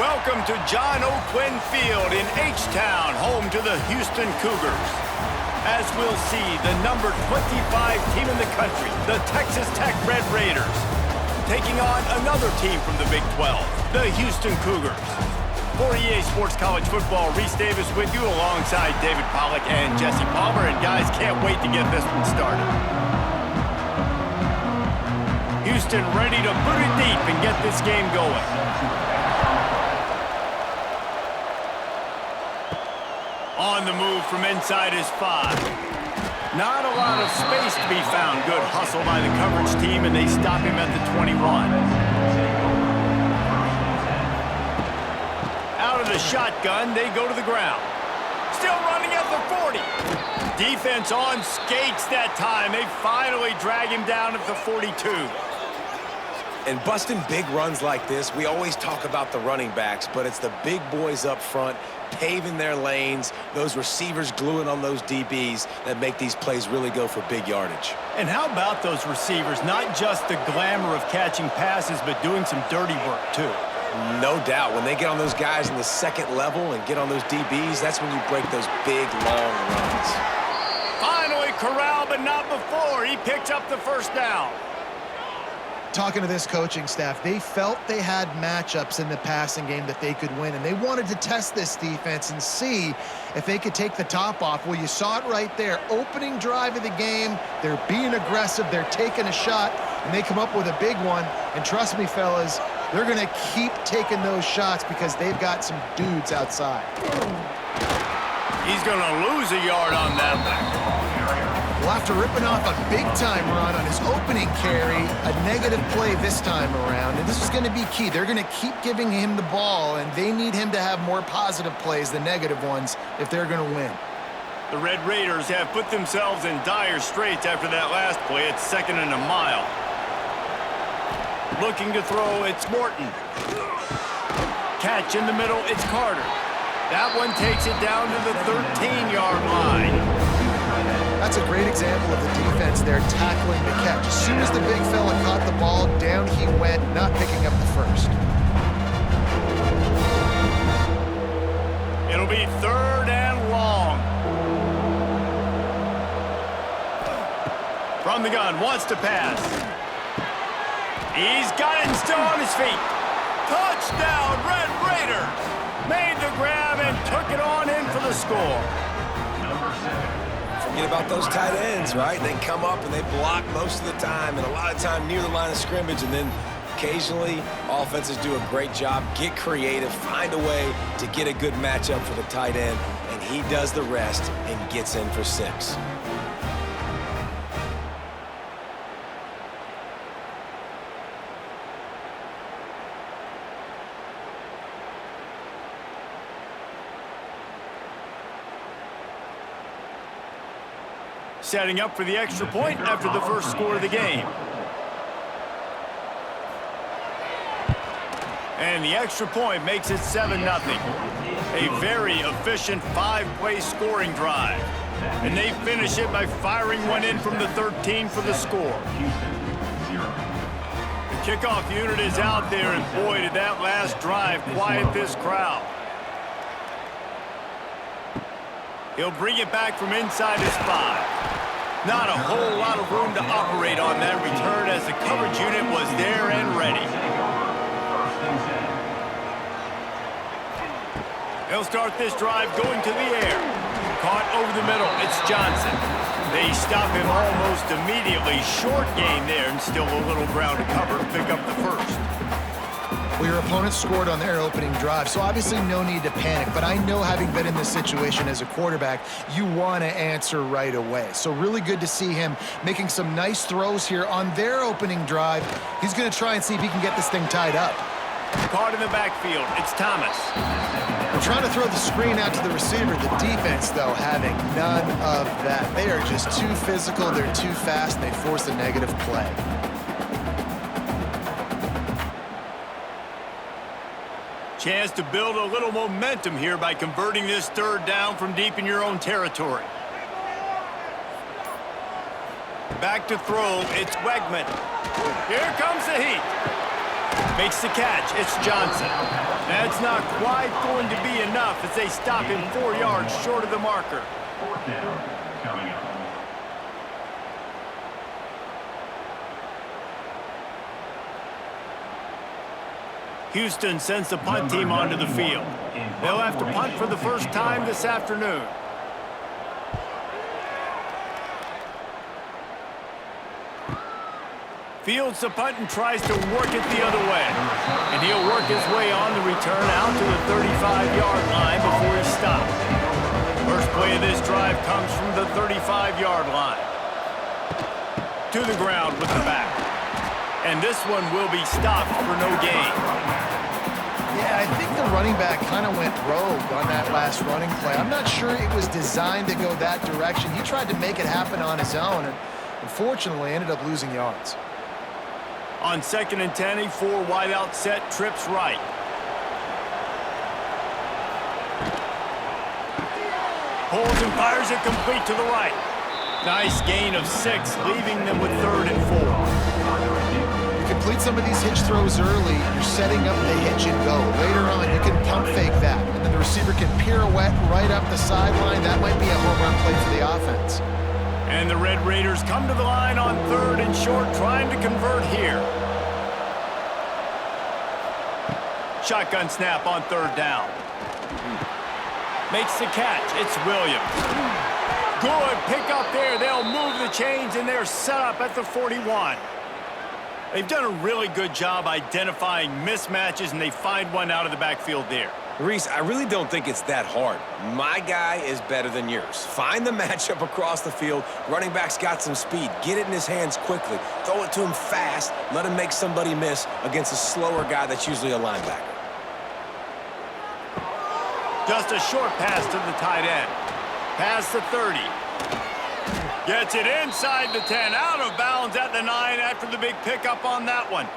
Welcome to John O'Quinn Field in H-Town, home to the Houston Cougars. As we'll see, the number 25 team in the country, the Texas Tech Red Raiders, taking on another team from the Big 12, the Houston Cougars. For EA Sports College Football, Reese Davis with you alongside David Pollack and Jesse Palmer. And guys, can't wait to get this one started. Houston ready to boot it deep and get this game going. On the move from inside his 5. Not a lot of space to be found. Good hustle by the coverage team, and they stop him at the 21. Out of the shotgun, they go to the ground. Still running at the 40. Defense on skates that time. They finally drag him down at the 42. And busting big runs like this, we always talk about the running backs, but it's the big boys up front paving their lanes, those receivers gluing on those DBs that make these plays really go for big yardage. And how about those receivers? Not just the glamour of catching passes, but doing some dirty work too. No doubt. When they get on those guys in the second level and get on those DBs, that's when you break those big, long runs. Finally corralled, but not before. He picks up the first down. Talking to this coaching staff, they felt they had matchups in the passing game that they could win, and they wanted to test this defense and see if they could take the top off. Well, you saw it right there. Opening drive of the game, they're being aggressive, they're taking a shot, and they come up with a big one. And trust me, fellas, they're going to keep taking those shots because they've got some dudes outside. He's going to lose a yard on that one. Well, after ripping off a big-time run on his opening carry, a negative play this time around, and this is going to be key. They're going to keep giving him the ball, and they need him to have more positive plays than negative ones if they're going to win. The Red Raiders have put themselves in dire straits after that last play. It's 2nd and a mile. Looking to throw, it's Morton. Catch in the middle, it's Carter. That one takes it down to the 13-yard line. That's a great example of the defense there tackling the catch. As soon as the big fella caught the ball, down he went, not picking up the first. It'll be 3rd and long. From the gun, wants to pass. He's got it and still on his feet. Touchdown, Red Raiders! Made the grab and took it on in for the score. Forget about those tight ends, right? They come up and they block most of the time, and a lot of time near the line of scrimmage, and then occasionally offenses do a great job, get creative, find a way to get a good matchup for the tight end, and he does the rest and gets in for 6. Setting up for the extra point after the first score of the game. And the extra point makes it 7-0. A very efficient 5-play scoring drive. And they finish it by firing one in from the 13 for the score. The kickoff unit is out there, and boy, did that last drive quiet this crowd. He'll bring it back from inside his 5. Not a whole lot of room to operate on that return as the coverage unit was there and ready. They'll start this drive going to the air. Caught over the middle, it's Johnson. They stop him almost immediately. Short gain there, and still a little ground to cover to pick up the first. Well, your opponent scored on their opening drive, so obviously no need to panic. But I know, having been in this situation as a quarterback, you want to answer right away. So really good to see him making some nice throws here on their opening drive. He's going to try and see if he can get this thing tied up. Caught in the backfield, it's Thomas. They're trying to throw the screen out to the receiver. The defense, though, having none of that. They are just too physical, they're too fast, and they force a negative play. Chance to build a little momentum here by converting this 3rd down from deep in your own territory. Back to throw, it's Wegman. Here comes the heat. Makes the catch, it's Johnson. That's not quite going to be enough as they stop him 4 yards short of the marker. Fourth down coming up. Houston sends the punt team onto the field. They'll have to punt for the first time this afternoon. Fields the punt and tries to work it the other way. And he'll work his way on the return out to the 35-yard line before he's stopped. First play of this drive comes from the 35-yard line. To the ground with the back. And this one will be stopped for no gain. Yeah, I think the running back kind of went rogue on that last running play. I'm not sure it was designed to go that direction. He tried to make it happen on his own and unfortunately ended up losing yards. On 2nd and 10, a 4 wide out set, trips right. Pulls and fires it complete to the right. Nice gain of 6, leaving them with 3rd and 4. You complete some of these hitch throws early, you're setting up the hitch and go. Later on, you can pump fake that, and then the receiver can pirouette right up the sideline. That might be a home run play for the offense. And the Red Raiders come to the line on 3rd and short, trying to convert here. Shotgun snap on 3rd down. Makes the catch. It's Williams. Good pick up there. They'll move the chains, and they're set up at the 41. They've done a really good job identifying mismatches, and they find one out of the backfield there. Reese, I really don't think it's that hard. My guy is better than yours. Find the matchup across the field. Running back's got some speed. Get it in his hands quickly. Throw it to him fast. Let him make somebody miss against a slower guy that's usually a linebacker. Just a short pass to the tight end. Past the 30. Gets it inside the 10. Out of bounds at the 9 after the big pickup on that one.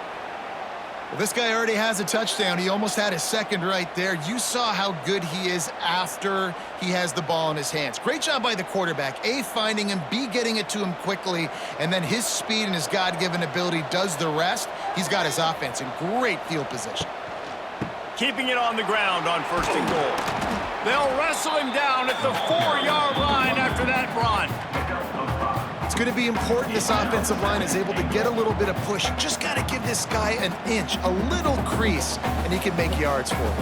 Well, this guy already has a touchdown. He almost had his second right there. You saw how good he is after he has the ball in his hands. Great job by the quarterback. A, finding him, B, getting it to him quickly, and then his speed and his God-given ability does the rest. He's got his offense in great field position. Keeping it on the ground on 1st and goal. They'll wrestle him down at the 4-yard line after that run. It's going to be important this offensive line is able to get a little bit of push. Just got to give this guy an inch, a little crease, and he can make yards for him.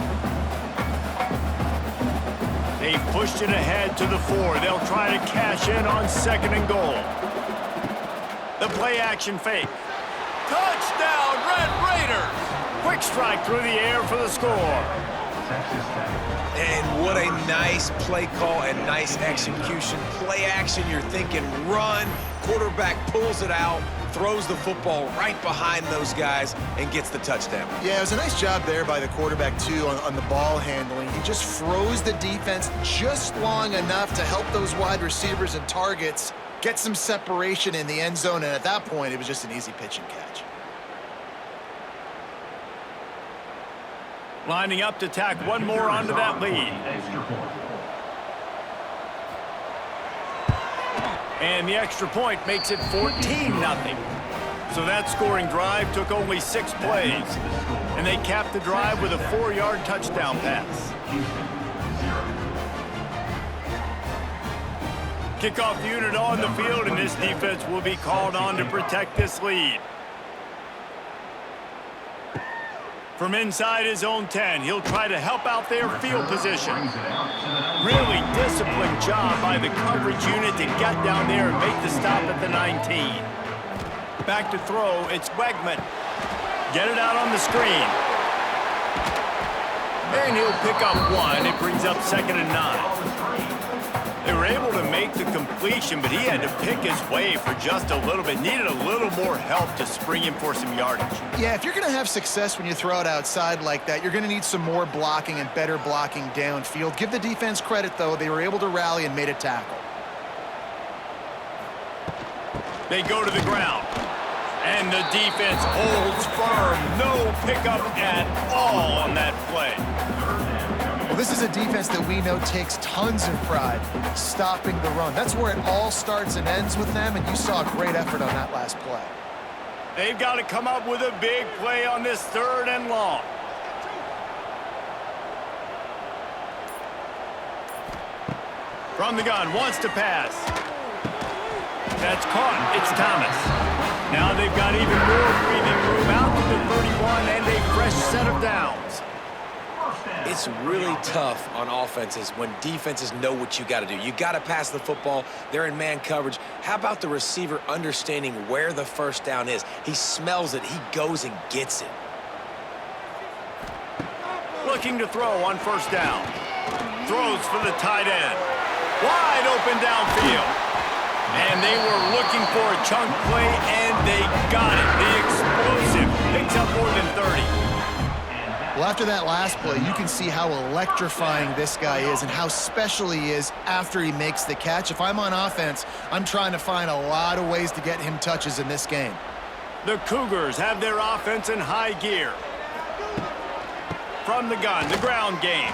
They've pushed it ahead to the 4. They'll try to cash in on 2nd and goal. The play action fake. Touchdown, Red Raiders! Quick strike through the air for the score. And what a nice play call and nice execution. Play action, you're thinking run. Quarterback pulls it out, throws the football right behind those guys, and gets the touchdown. Yeah, it was a nice job there by the quarterback, too, on the ball handling. He just froze the defense just long enough to help those wide receivers and targets get some separation in the end zone, and at that point, it was just an easy pitch and catch. Lining up to tack one more onto that lead. And the extra point makes it 14-0. So that scoring drive took only 6 plays. And they capped the drive with a 4-yard touchdown pass. Kickoff unit on the field, and this defense will be called on to protect this lead. From inside his own 10, he'll try to help out their field position. Really disciplined job by the coverage unit to get down there and make the stop at the 19. Back to throw, it's Wegman. Get it out on the screen. And he'll pick up 1. It brings up 2nd and 9. They were able to make the completion, but he had to pick his way for just a little bit. Needed a little more help to spring him for some yardage. Yeah, if you're going to have success when you throw it outside like that, you're going to need some more blocking and better blocking downfield. Give the defense credit, though. They were able to rally and made a tackle. They go to the ground. And the defense holds firm. No pickup at all on that play. Well, this is a defense that we know takes tons of pride stopping the run. That's where it all starts and ends with them, and you saw a great effort on that last play. They've got to come up with a big play on this 3rd and long. From the gun, wants to pass. That's caught. It's Thomas. Now they've got even more breathing room out to the 31 and a fresh set of downs. It's really tough on offenses when defenses know what you got to do. You got to pass the football. They're in man coverage. How about the receiver understanding where the first down is? He smells it. He goes and gets it. Looking to throw on first down. Throws for the tight end. Wide open downfield. And they were looking for a chunk play, and they got it. The explosive picks up more than 30. Well, after that last play, you can see how electrifying this guy is and how special he is after he makes the catch. If I'm on offense, I'm trying to find a lot of ways to get him touches in this game. The Cougars have their offense in high gear. From the gun, the ground game.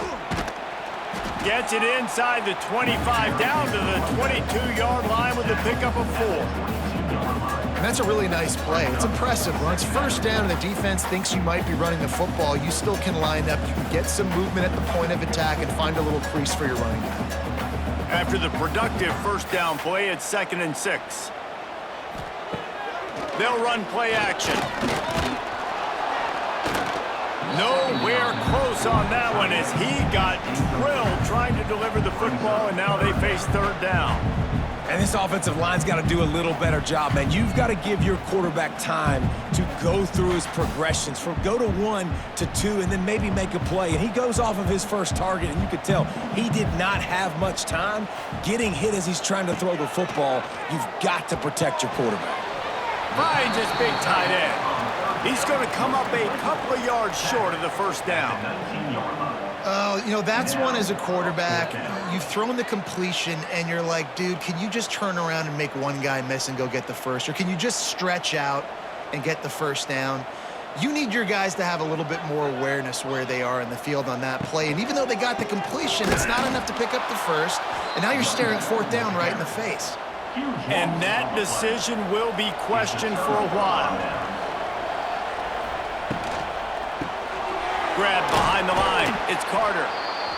Gets it inside the 25, down to the 22-yard line with a pickup of 4. And that's a really nice play. It's impressive. When it's first down and the defense thinks you might be running the football, you still can line up. You can get some movement at the point of attack and find a little crease for your running back. After the productive first down play, it's 2nd and 6. They'll run play action. Nowhere close on that one as he got drilled trying to deliver the football, and now they face 3rd down. And this offensive line's got to do a little better job, man. You've got to give your quarterback time to go through his progressions from go to 1 to 2 and then maybe make a play. And he goes off of his first target, and you could tell he did not have much time getting hit as he's trying to throw the football. You've got to protect your quarterback. Finds his big tight end. He's going to come up a couple of yards short of the first down. Oh, you know, that's one as a quarterback. You've thrown the completion, and you're like, dude, can you just turn around and make one guy miss and go get the first? Or can you just stretch out and get the first down? You need your guys to have a little bit more awareness where they are in the field on that play. And even though they got the completion, it's not enough to pick up the first. And now you're staring 4th down right in the face. And that decision will be questioned for a while. Grab behind the line. It's Carter.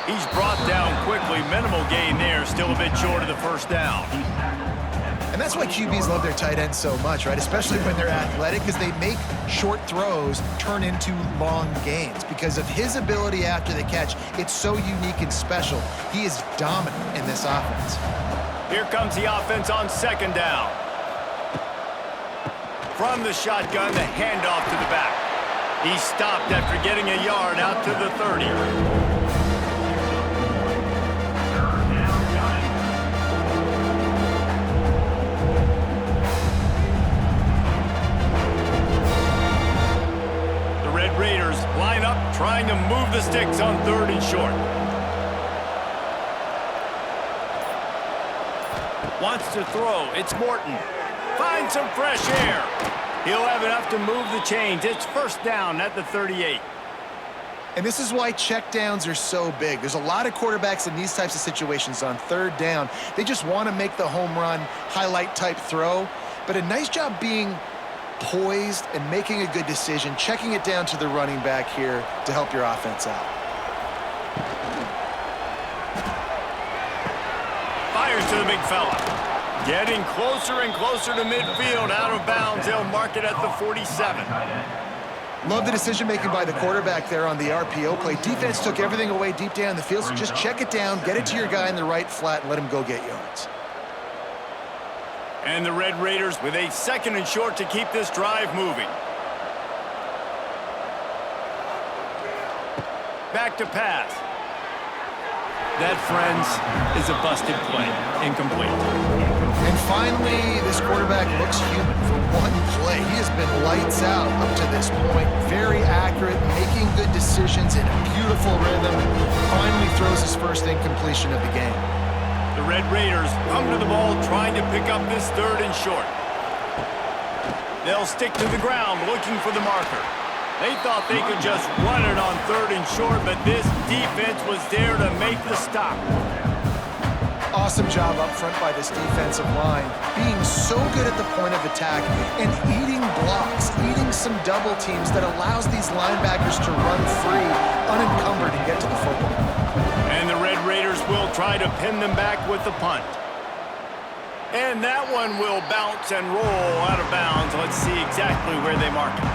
He's brought down quickly. Minimal gain there. Still a bit short of the first down. And that's why QBs love their tight ends so much, right? Especially when they're athletic, because they make short throws turn into long gains. Because of his ability after the catch, it's so unique and special. He is dominant in this offense. Here comes the offense on 2nd down. From the shotgun, the handoff to the back. He stopped after getting a yard out to the 30. The Red Raiders line up, trying to move the sticks on 3rd and short. Wants to throw. It's Morton. Finds some fresh air. He'll have enough to move the chains. It's 1st down at the 38. And this is why checkdowns are so big. There's a lot of quarterbacks in these types of situations on 3rd down. They just want to make the home run, highlight type throw. But a nice job being poised and making a good decision, checking it down to the running back here to help your offense out. Fires to the big fella. Getting closer and closer to midfield, out of bounds. They'll mark it at the 47. Love the decision-making by the quarterback there on the RPO play. Defense took everything away deep down the field, so just check it down, get it to your guy in the right flat, and let him go get yards. And the Red Raiders with a 2nd and short to keep this drive moving. Back to pass. That, friends, is a busted play. Incomplete. And finally, this quarterback looks human for one play. He has been lights out up to this point. Very accurate, making good decisions in a beautiful rhythm. Finally throws his first incompletion of the game. The Red Raiders come to the ball trying to pick up this 3rd and short. They'll stick to the ground looking for the marker. They thought they could just run it on 3rd and short, but this defense was there to make the stop. Awesome job up front by this defensive line, being so good at the point of attack and eating blocks, eating some double teams that allows these linebackers to run free, unencumbered, and get to the football. And the Red Raiders will try to pin them back with the punt. And that one will bounce and roll out of bounds. Let's see exactly where they mark it.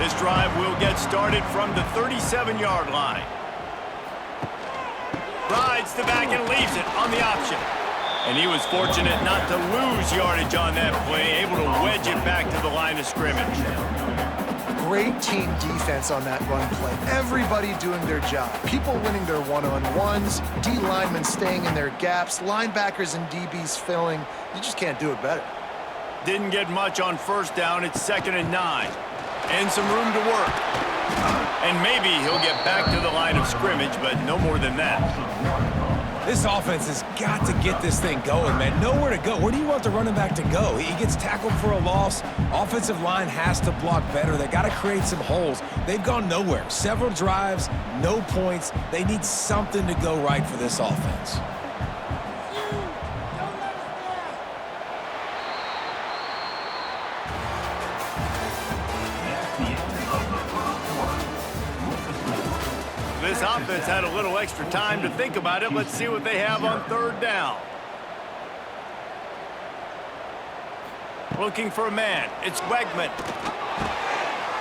This drive will get started from the 37-yard line. Rides the back and leaves it on the option. And he was fortunate not to lose yardage on that play, able to wedge it back to the line of scrimmage. Great team defense on that run play. Everybody doing their job. People winning their one-on-ones, D linemen staying in their gaps, linebackers and DBs filling. You just can't do it better. Didn't get much on first down. It's 2nd and 9. And some room to work. And maybe he'll get back to the line of scrimmage, but no more than that. This offense has got to get this thing going, man. Nowhere to go. Where do you want the running back to go? He gets tackled for a loss. Offensive line has to block better. They got to create some holes. They've gone nowhere. Several drives, no points. They need something to go right for this offense. This offense had a little extra time to think about it. Let's see what they have on 3rd down. Looking for a man. It's Wegman.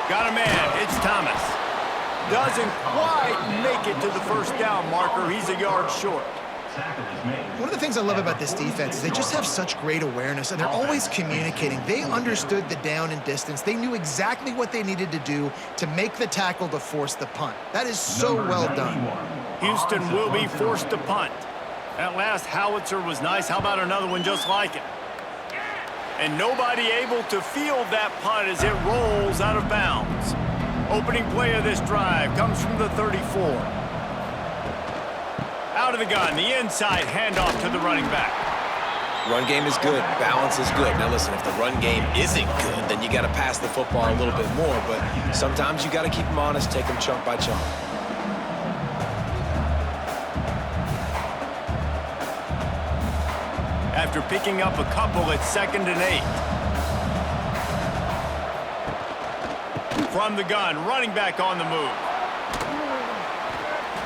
Got a man. It's Thomas. Doesn't quite make it to the 1st down marker. He's a yard short. One of the things I love about this defense is they just have such great awareness, and they're always communicating. They understood the down and distance. They knew exactly what they needed to do to make the tackle to force the punt. That is so well done. Houston will be forced to punt. That last howitzer was nice. How about another one just like it? And nobody able to field that punt as it rolls out of bounds. Opening play of this drive comes from the 34. Out of the gun, the inside handoff to the running back. Run game is good. Balance is good. Now listen, if the run game isn't good, then you got to pass the football a little bit more. But sometimes you got to keep them honest, take them chunk by chunk. After picking up a couple, it's 2nd and 8. From the gun, running back on the move.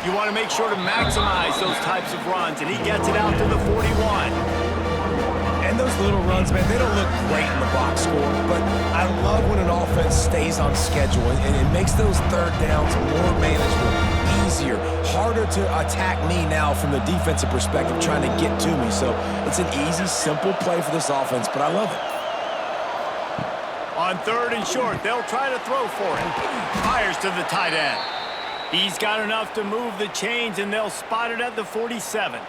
You want to make sure to maximize those types of runs, and he gets it out to the 41. And those little runs, man, they don't look great in the box score, but I love when an offense stays on schedule, and it makes those 3rd downs more manageable, easier, harder to attack me now from the defensive perspective, trying to get to me. So it's an easy, simple play for this offense, but I love it. On 3rd and short, they'll try to throw for it. Fires to the tight end. He's got enough to move the chains, and they'll spot it at the 47.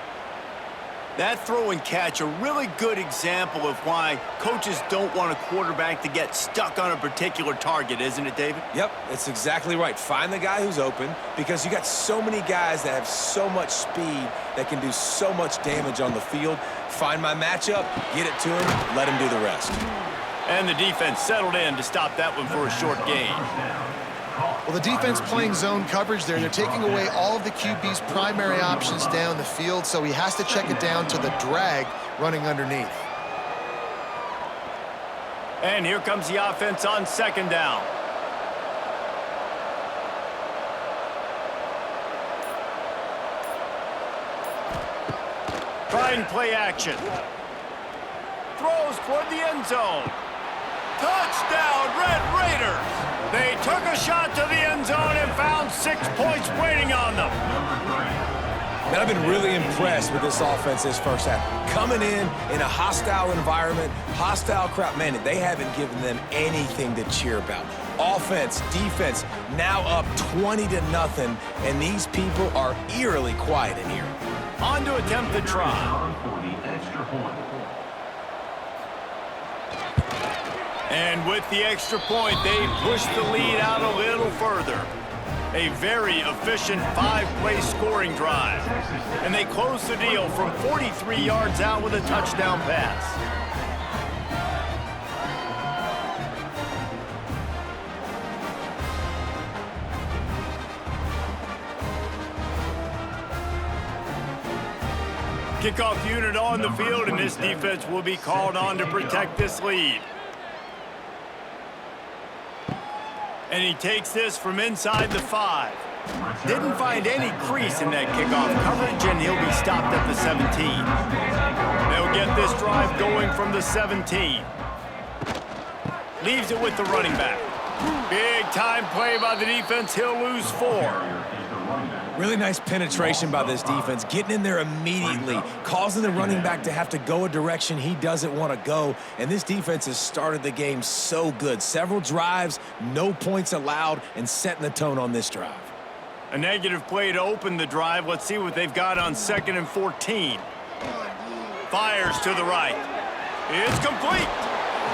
That throw and catch, a really good example of why coaches don't want a quarterback to get stuck on a particular target, isn't it, David? Yep, that's exactly right. Find the guy who's open, because you got so many guys that have so much speed that can do so much damage on the field. Find my matchup, get it to him, let him do the rest. And the defense settled in to stop that one for a short gain. Well, the defense playing zone coverage there. They're taking away all of the QB's primary options down the field, so he has to check it down to the drag running underneath. And here comes the offense on 2nd down. Trying play action. Throws toward the end zone. Touchdown, Red Raiders! They took a shot to the end zone and found 6 points waiting on them. Man, I've been really impressed with this offense this first half. Coming in a hostile environment, hostile crowd. Man, they haven't given them anything to cheer about. Offense, defense, now up 20-0, and these people are eerily quiet in here. On to attempt the try. And with the extra point, they push the lead out a little further. A very efficient 5-play scoring drive. And they close the deal from 43 yards out with a touchdown pass. Kickoff unit on the field, and this defense will be called on to protect this lead. And he takes this from inside the 5. Didn't find any crease in that kickoff coverage, and he'll be stopped at the 17. They'll get this drive going from the 17. Leaves it with the running back. Big time play by the defense. He'll lose 4. Really nice penetration by this defense, getting in there immediately, causing the running back to have to go a direction he doesn't want to go. And this defense has started the game so good. Several drives, no points allowed, and setting the tone on this drive. A negative play to open the drive. Let's see what they've got on 2nd and 14. Fires to the right. It's complete.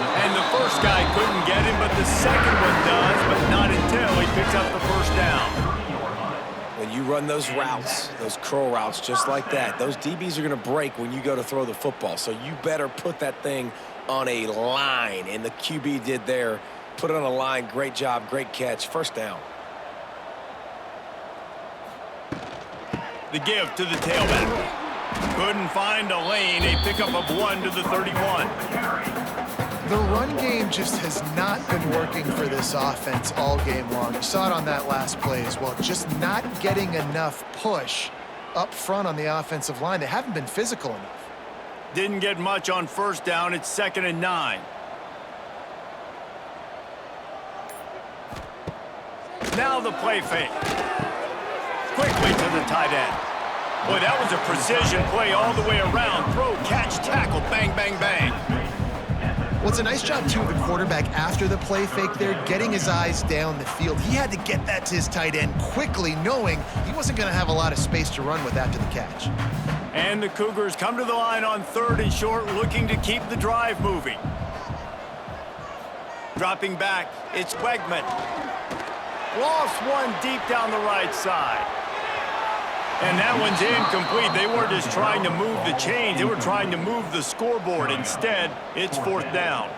And the first guy couldn't get him, but the second one does, but not until he picks up the first down. When you run those routes, those curl routes just like that, those DBs are going to break when you go to throw the football. So you better put that thing on a line. And the QB did there. Put it on a line. Great job. Great catch. First down. The give to the tailback. Couldn't find a lane. A pickup of 1 to the 31. The run game just has not been working for this offense all game long. You saw it on that last play as well. Just not getting enough push up front on the offensive line. They haven't been physical enough. Didn't get much on first down. It's 2nd and 9. Now the play fake. Quickly to the tight end. Boy, that was a precision play all the way around. Throw, catch, tackle, bang, bang, bang. Well, it's a nice job, too, of the quarterback after the play fake there, getting his eyes down the field. He had to get that to his tight end quickly, knowing he wasn't going to have a lot of space to run with after the catch. And the Cougars come to the line on 3rd and short, looking to keep the drive moving. Dropping back, it's Wegman. Lost one deep down the right side. And that one's incomplete. They weren't just trying to move the chains. They were trying to move the scoreboard. Instead, it's 4th down.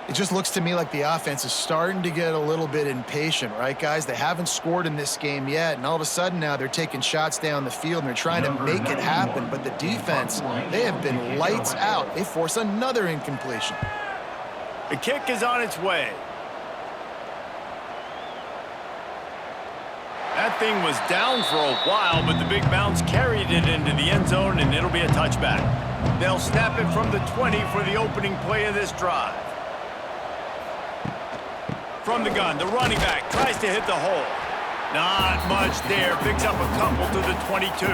It just looks to me like the offense is starting to get a little bit impatient, right, guys? They haven't scored in this game yet, and all of a sudden now they're taking shots down the field, and they're trying to make it happen. But the defense, they have been lights out. They force another incompletion. The kick is on its way. That thing was down for a while, but the big bounce carried it into the end zone, and it'll be a touchback. They'll snap it from the 20 for the opening play of this drive. From the gun, the running back tries to hit the hole. Not much there. Picks up a couple to the 22.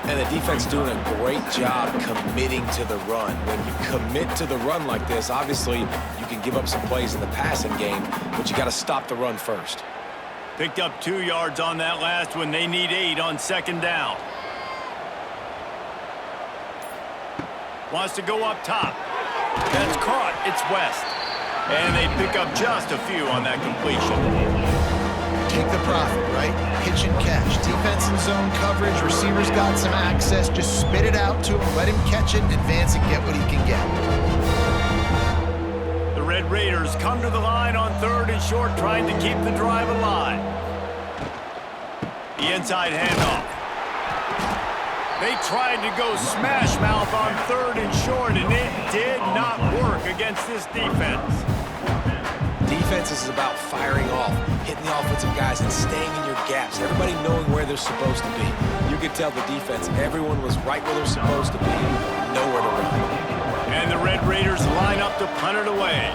And the defense doing a great job committing to the run. When you commit to the run like this, obviously you can give up some plays in the passing game, but you got to stop the run first. Picked up 2 yards on that last one. They need 8 on 2nd down. Wants to go up top. That's caught. It's West. And they pick up just a few on that completion. Take the profit, right? Pitch and catch. Defense and zone coverage. Receivers got some access. Just spit it out to him. Let him catch it, advance, and get what he can get. The Red Raiders come to the line on 3rd and short, trying to keep the drive alive. The inside handoff. They tried to go smash mouth on 3rd and short, and it did not work against this defense. Defense is about firing off, hitting the offensive guys, and staying in your gaps. Everybody knowing where they're supposed to be. You could tell the defense, everyone was right where they're supposed to be, nowhere to run. And the Red Raiders line up to punt it away.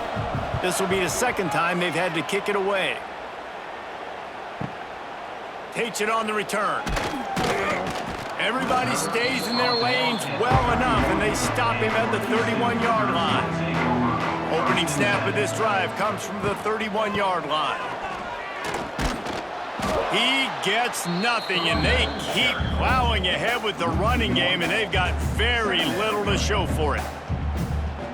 This will be the 2nd time they've had to kick it away. Takes it on the return. Everybody stays in their lanes well enough, and they stop him at the 31-yard line. Opening snap of this drive comes from the 31-yard line. He gets nothing, and they keep plowing ahead with the running game, and they've got very little to show for it.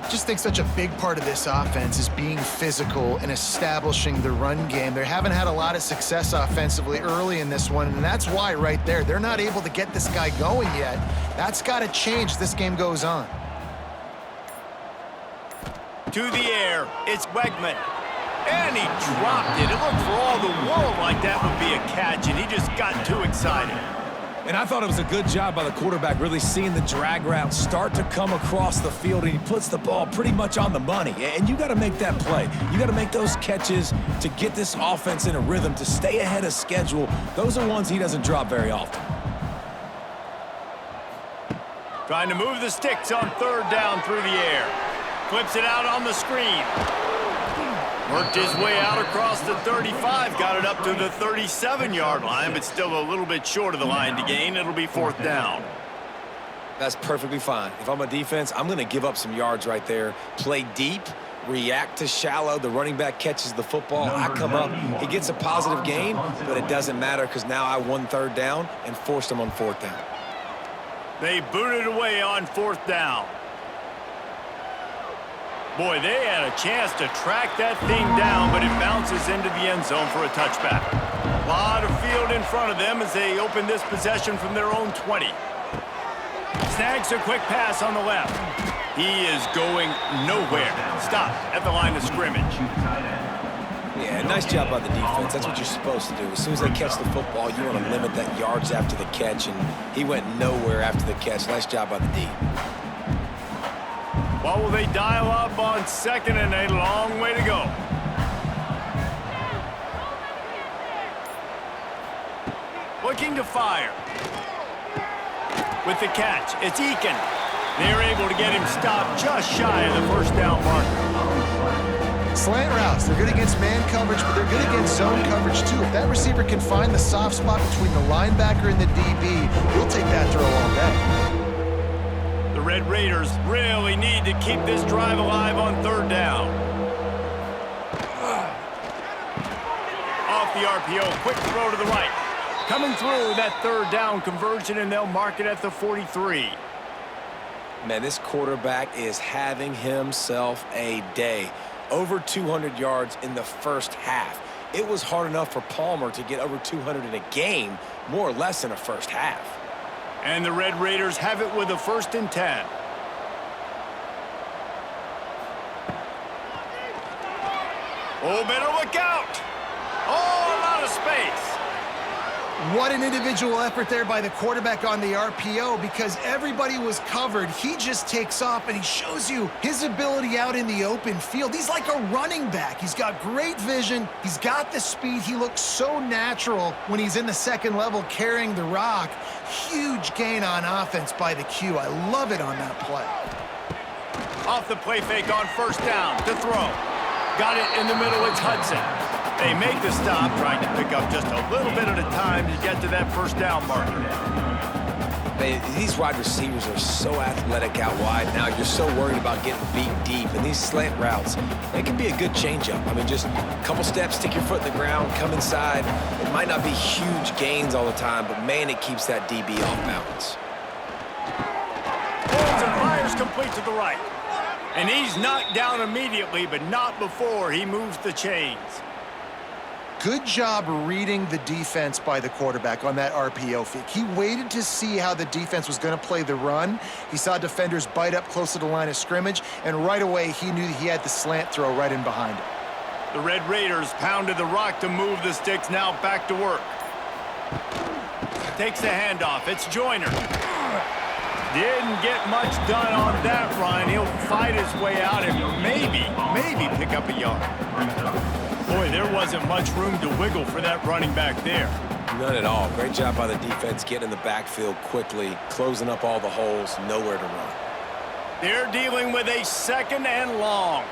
Just think such a big part of this offense is being physical and establishing the run game. They haven't had a lot of success offensively early in this one, and that's why right there, they're not able to get this guy going yet. That's got to change as this game goes on. To the air, it's Wegman. And he dropped it. It looked for all the world like that would be a catch, and he just got too excited. And I thought it was a good job by the quarterback really seeing the drag route start to come across the field, and he puts the ball pretty much on the money. And you got to make that play. You got to make those catches to get this offense in a rhythm, to stay ahead of schedule. Those are ones he doesn't drop very often. Trying to move the sticks on third down through the air. Flips it out on the screen. Worked his way out across the 35, got it up to the 37-yard line, but still a little bit short of the line to gain. It'll be fourth down. That's perfectly fine. If I'm a defense, I'm going to give up some yards right there. Play deep, react to shallow. The running back catches the football. I come up. He gets a positive gain, but it doesn't matter because now I won third down and forced him on fourth down. They booted away on fourth down. Boy, they had a chance to track that thing down, but it bounces into the end zone for a touchback. A lot of field in front of them as they open this possession from their own 20. Snags a quick pass on the left. He is going nowhere. Stop at the line of scrimmage. Yeah, nice job by the defense. That's what you're supposed to do. As soon as they catch the football, you want to limit that yards after the catch, and he went nowhere after the catch. Nice job by the D. What will they dial up on second and a long way to go? Looking to fire. With the catch, it's Eakin. They're able to get him stopped just shy of the first down marker. Slant routes, they're good against man coverage, but they're good against zone coverage too. If that receiver can find the soft spot between the linebacker and the DB, we'll take that throw all day. The Red Raiders really need to keep this drive alive on third down. Off the RPO, quick throw to the right. Coming through that third down conversion, and they'll mark it at the 43. Man, this quarterback is having himself a day. Over 200 yards in the first half. It was hard enough for Palmer to get over 200 in a game, more or less in a first half. And the Red Raiders have it with a 1st and 10. Oh, better look out. Oh, a lot of space. What an individual effort there by the quarterback on the RPO, because everybody was covered. He just takes off, and he shows you his ability out in the open field. He's like a running back. He's got great vision. He's got the speed. He looks so natural when he's in the second level carrying the rock. Huge gain on offense by the Q. I love it on that play. Off the play fake on first down to throw. Got it in the middle. It's Hudson. They make the stop, trying to pick up just a little bit at a time to get to that first down marker. These wide receivers are so athletic out wide. Now you're so worried about getting beat deep. And these slant routes, they can be a good changeup. I mean, just a couple steps, stick your foot in the ground, come inside. It might not be huge gains all the time, but man, it keeps that DB off balance. Pulls and fires complete to the right. And he's knocked down immediately, but not before he moves the chains. Good job reading the defense by the quarterback on that RPO fake. He waited to see how the defense was going to play the run. He saw defenders bite up close to the line of scrimmage, and right away he knew he had the slant throw right in behind him. The Red Raiders pounded the rock to move the sticks, now back to work. Takes the handoff, it's Joyner. Didn't get much done on that run. He'll fight his way out and maybe pick up a yard. Boy, there wasn't much room to wiggle for that running back there. None at all. Great job by the defense getting in the backfield quickly, closing up all the holes, nowhere to run. They're dealing with a 2nd and long.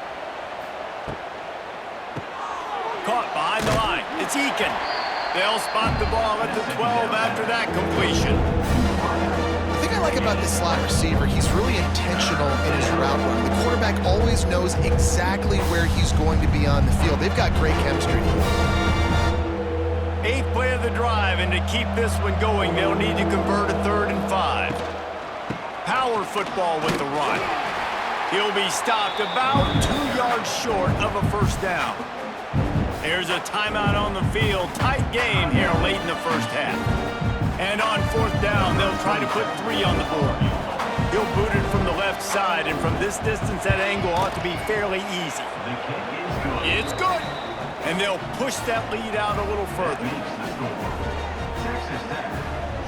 Caught behind the line. It's Eakin. They'll spot the ball at the 12 after that completion. The thing I like about this slot receiver, he's really intentional in his route run. The quarterback always knows exactly where he's going to be on the field. They've got great chemistry. 8th play of the drive, and to keep this one going, they'll need to convert a 3rd and 5. Power football with the run. He'll be stopped about 2 yards short of a first down. There's a timeout on the field. Tight game here late in the first half. And on 4th down, they'll try to put 3 on the board. He'll boot it from the left side, and from this distance, that angle ought to be fairly easy. It's good. And they'll push that lead out a little further. Texas Tech,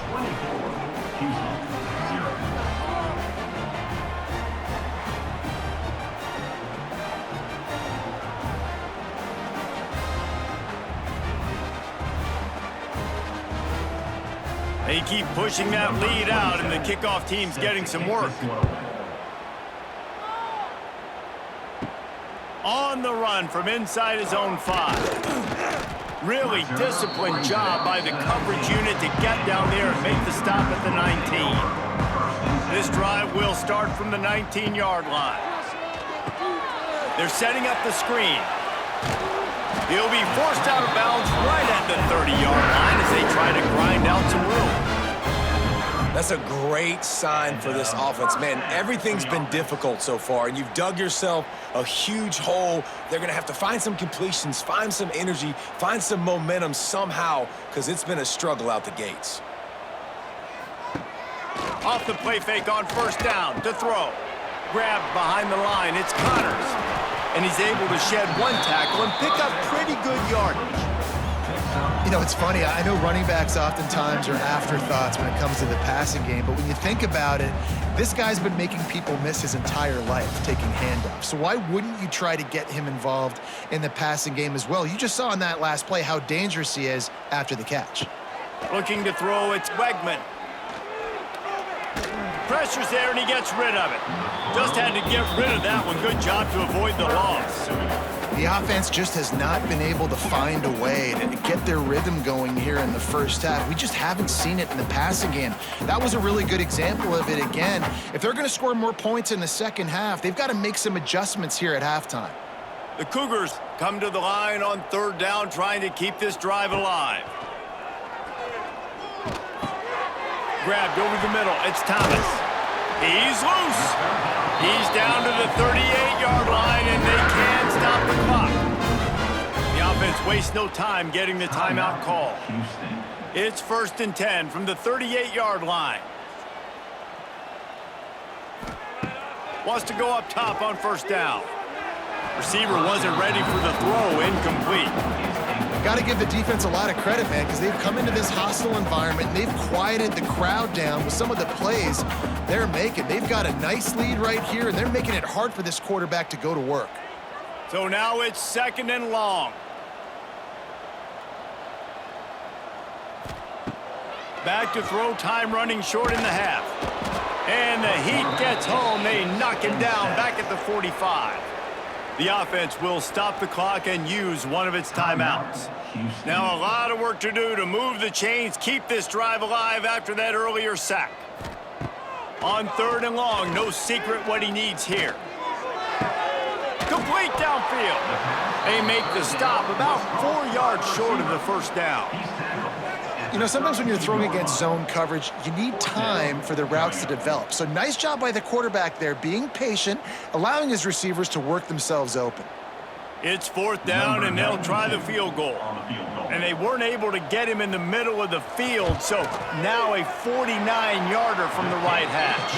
24. keep pushing that lead out, and the kickoff team's getting some work. On the run from inside his own 5. Really disciplined job by the coverage unit to get down there and make the stop at the 19. This drive will start from the 19-yard line. They're setting up the screen. He'll be forced out of bounds right at the 30-yard line as they try to grind out some room. That's a great sign for this offense. Man, everything's been difficult so far, and you've dug yourself a huge hole. They're going to have to find some completions, find some energy, find some momentum somehow, because it's been a struggle out the gates. Off the play fake on first down to throw. Grabbed behind the line, it's Connors. And he's able to shed one tackle and pick up pretty good yardage. You know, it's funny. I know running backs oftentimes are afterthoughts when it comes to the passing game, but when you think about it, this guy's been making people miss his entire life taking handoffs. So why wouldn't you try to get him involved in the passing game as well? You just saw in that last play how dangerous he is after the catch. Looking to throw, it's Wegman. Pressure's there, and he gets rid of it. Just had to get rid of that one. Good job to avoid the loss. The offense just has not been able to find a way to get their rhythm going here in the first half. We just haven't seen it in the passing game. That was a really good example of it again. If they're going to score more points in the second half, they've got to make some adjustments here at halftime. The Cougars come to the line on third down, trying to keep this drive alive. Grabbed over the middle. It's Thomas. He's loose. He's down to the 38-yard line, and they can stop the clock. The offense wastes no time getting the timeout call. It's 1st and 10 from the 38-yard line. Wants to go up top on first down. Receiver wasn't ready for the throw. Incomplete. Got to give the defense a lot of credit, man, because they've come into this hostile environment and they've quieted the crowd down with some of the plays they're making. They've got a nice lead right here, and they're making it hard for this quarterback to go to work. So now it's 2nd and long. Back to throw, time running short in the half. And the Heat gets home. They knock him down back at the 45. The offense will stop the clock and use one of its timeouts. Now a lot of work to do to move the chains, keep this drive alive after that earlier sack. On 3rd and long, no secret what he needs here. Complete downfield. They make the stop about 4 yards short of the first down. You know, sometimes when you're throwing against zone coverage, you need time for the routes to develop. So nice job by the quarterback there, being patient, allowing his receivers to work themselves open. It's 4th down, and they'll try the field goal. And they weren't able to get him in the middle of the field, so now a 49-yarder from the right hash.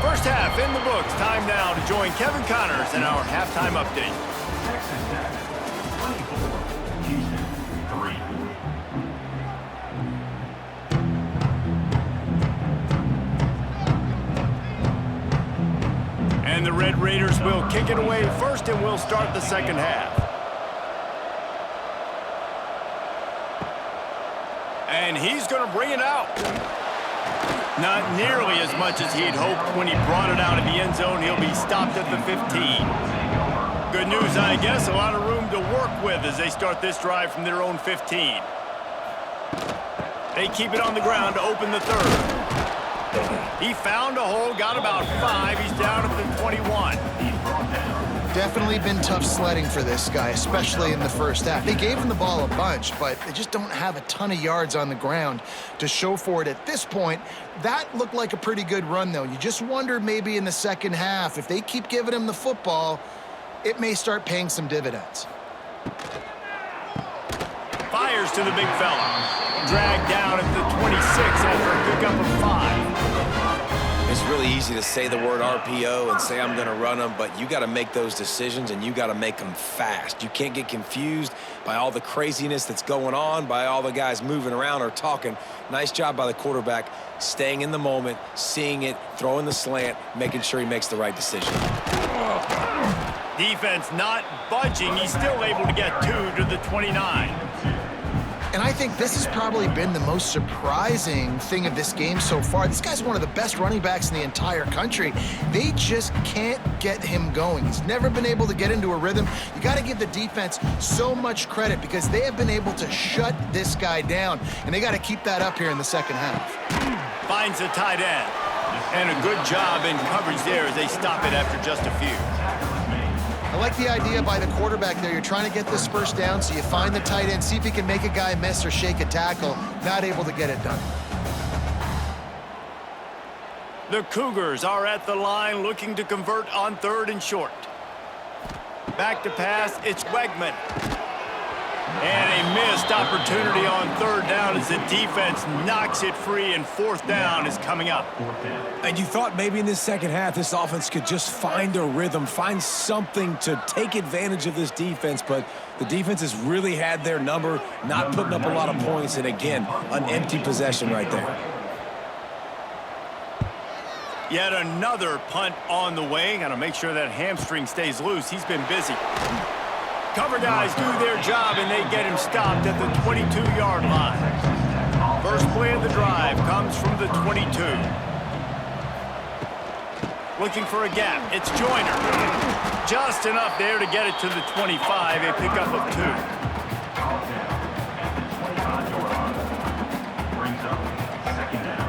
First half in the books. Time now to join Kevin Connors in our halftime update. Texas Tech 24, Houston 3. And the Red Raiders will kick it away first, and we'll start the second half. And he's going to bring it out. Not nearly as much as he'd hoped when he brought it out of the end zone. He'll be stopped at the 15. Good news, I guess. A lot of room to work with as they start this drive from their own 15. They keep it on the ground to open the 3rd. He found a hole, got about 5. He's down at the 21. Definitely been tough sledding for this guy, especially in the first half. They gave him the ball a bunch, but they just don't have a ton of yards on the ground to show for it at this point. That looked like a pretty good run, though. You just wonder maybe in the second half, if they keep giving him the football, it may start paying some dividends. Fires to the big fella. Dragged down at the 26 after a pickup of 5. It's really easy to say the word RPO and say I'm going to run them, but you got to make those decisions, and you got to make them fast. You can't get confused by all the craziness that's going on, by all the guys moving around or talking. Nice job by the quarterback, staying in the moment, seeing it, throwing the slant, making sure he makes the right decision. Defense not budging. He's still able to get 2 to the 29. And I think this has probably been the most surprising thing of this game so far. This guy's one of the best running backs in the entire country. They just can't get him going. He's never been able to get into a rhythm. You got to give the defense so much credit because they have been able to shut this guy down, and they got to keep that up here in the second half. Finds the tight end. And a good job in coverage there as they stop it after just a few. I like the idea by the quarterback there. You're trying to get this first down, so you find the tight end, see if he can make a guy miss or shake a tackle. Not able to get it done. The Cougars are at the line looking to convert on 3rd and short. Back to pass, it's Wegman. And a missed opportunity on 3rd down as the defense knocks it free, and 4th down is coming up. And you thought maybe in this second half this offense could just find a rhythm, find something to take advantage of this defense, but the defense has really had their number, not putting up a lot of points, and again, an empty possession right there. Yet another punt on the way. Got to make sure that hamstring stays loose. He's been busy. Cover guys do their job, and they get him stopped at the 22-yard line. First play of the drive comes from the 22. Looking for a gap. It's Joyner. Just enough there to get it to the 25, a pickup of 2. Brings up 2nd down.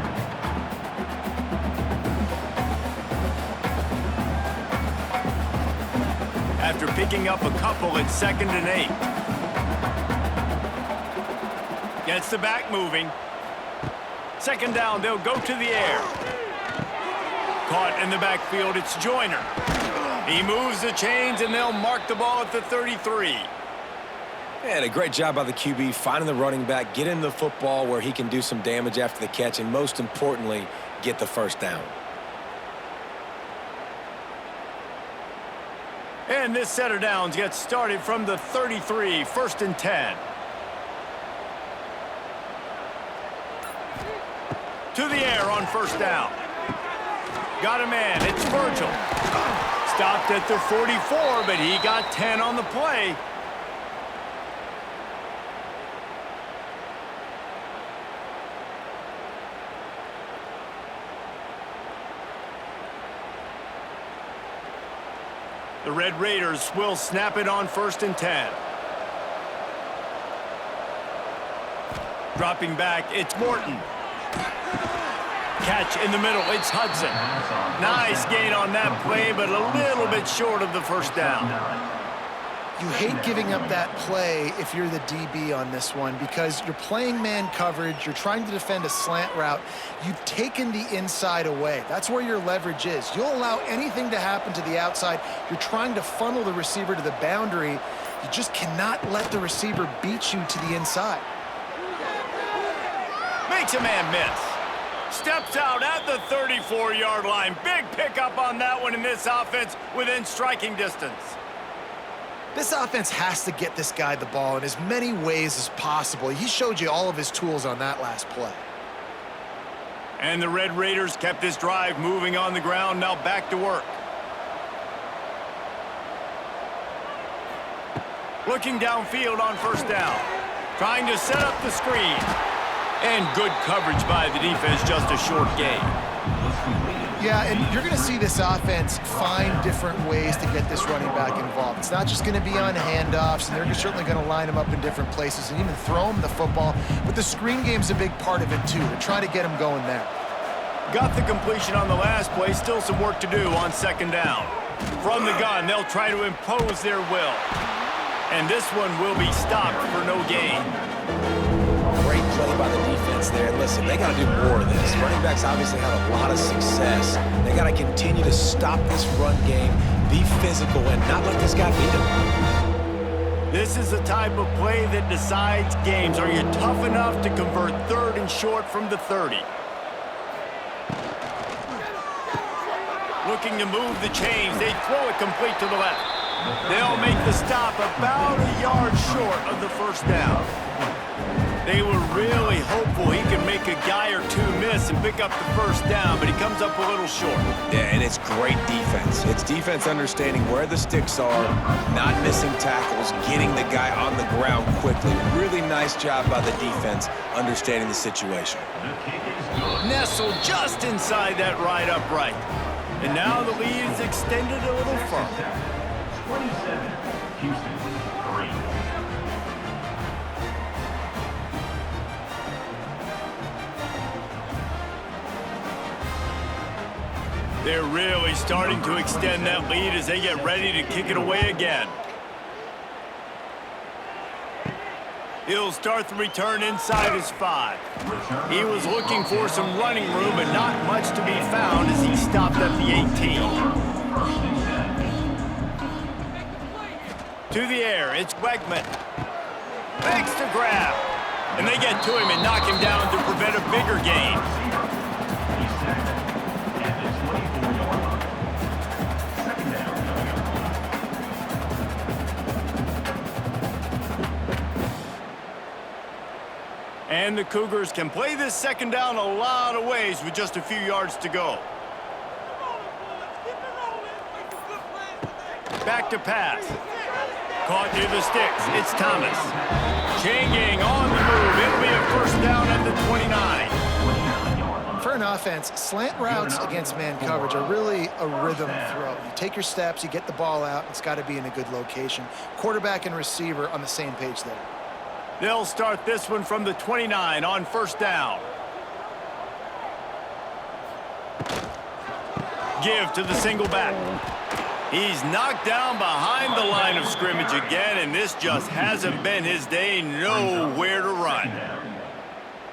After picking up a couple, it's 2nd and 8. Gets the back moving. 2nd down, they'll go to the air. Caught in the backfield, it's Joyner. He moves the chains, and they'll mark the ball at the 33. And a great job by the QB, finding the running back, getting the football where he can do some damage after the catch, and most importantly, get the 1st down. And this set of downs gets started from the 33, 1st and 10. To the air on 1st down. Got a man, it's Virgil. Stopped at the 44, but he got 10 on the play. The Red Raiders will snap it on 1st and 10. Dropping back, it's Morton. Catch in the middle, it's Hudson. Nice gain on that play, but a little bit short of the 1st down. You hate giving up that play if you're the DB on this one because you're playing man coverage, you're trying to defend a slant route, you've taken the inside away. That's where your leverage is. You'll allow anything to happen to the outside. You're trying to funnel the receiver to the boundary. You just cannot let the receiver beat you to the inside. Makes a man miss. Steps out at the 34-yard line. Big pickup on that one in this offense within striking distance. This offense has to get this guy the ball in as many ways as possible. He showed you all of his tools on that last play. And the Red Raiders kept this drive moving on the ground. Now back to work. Looking downfield on 1st down. Trying to set up the screen. And good coverage by the defense, just a short gain. Yeah, and you're going to see this offense find different ways to get this running back involved. It's not just going to be on handoffs, and they're certainly going to line him up in different places and even throw him the football. But the screen game's a big part of it, too. They're trying to get him going there. Got the completion on the last play. Still some work to do on 2nd down. From the gun, they'll try to impose their will. And this one will be stopped for no gain. Great play by the defense there. Listen, they got to do more of this. Running backs obviously have a lot of success. They got to continue to stop this run game, be physical, and not let this guy beat them. This is the type of play that decides games. Are you tough enough to convert 3rd and short from the 30? Looking to move the chains. They throw it complete to the left. They'll make the stop about a yard short of the 1st down. They were really hopeful he could make a guy or two miss and pick up the first down, but he comes up a little short. Yeah, and it's great defense. It's defense understanding where the sticks are, not missing tackles, getting the guy on the ground quickly. Really nice job by the defense understanding the situation. Nestled just inside that right upright. And now the lead is extended a little further. 27, Houston, 3. They're really starting to extend that lead as they get ready to kick it away again. He'll start the return inside his 5. He was looking for some running room, but not much to be found as he stopped at the 18. To the air, it's Wegman. Makes the grab. And they get to him and knock him down to prevent a bigger gain. And the Cougars can play this second down a lot of ways with just a few yards to go. Back to pass. Caught near the sticks. It's Thomas. Changing on the move. It'll be a first down at the 29. For an offense, slant routes against man coverage are really a rhythm throw. You take your steps, you get the ball out, it's got to be in a good location. Quarterback and receiver on the same page there. They'll start this one from the 29 on first down. Give to the single back. He's knocked down behind the line of scrimmage again, and this just hasn't been his day. Nowhere to run.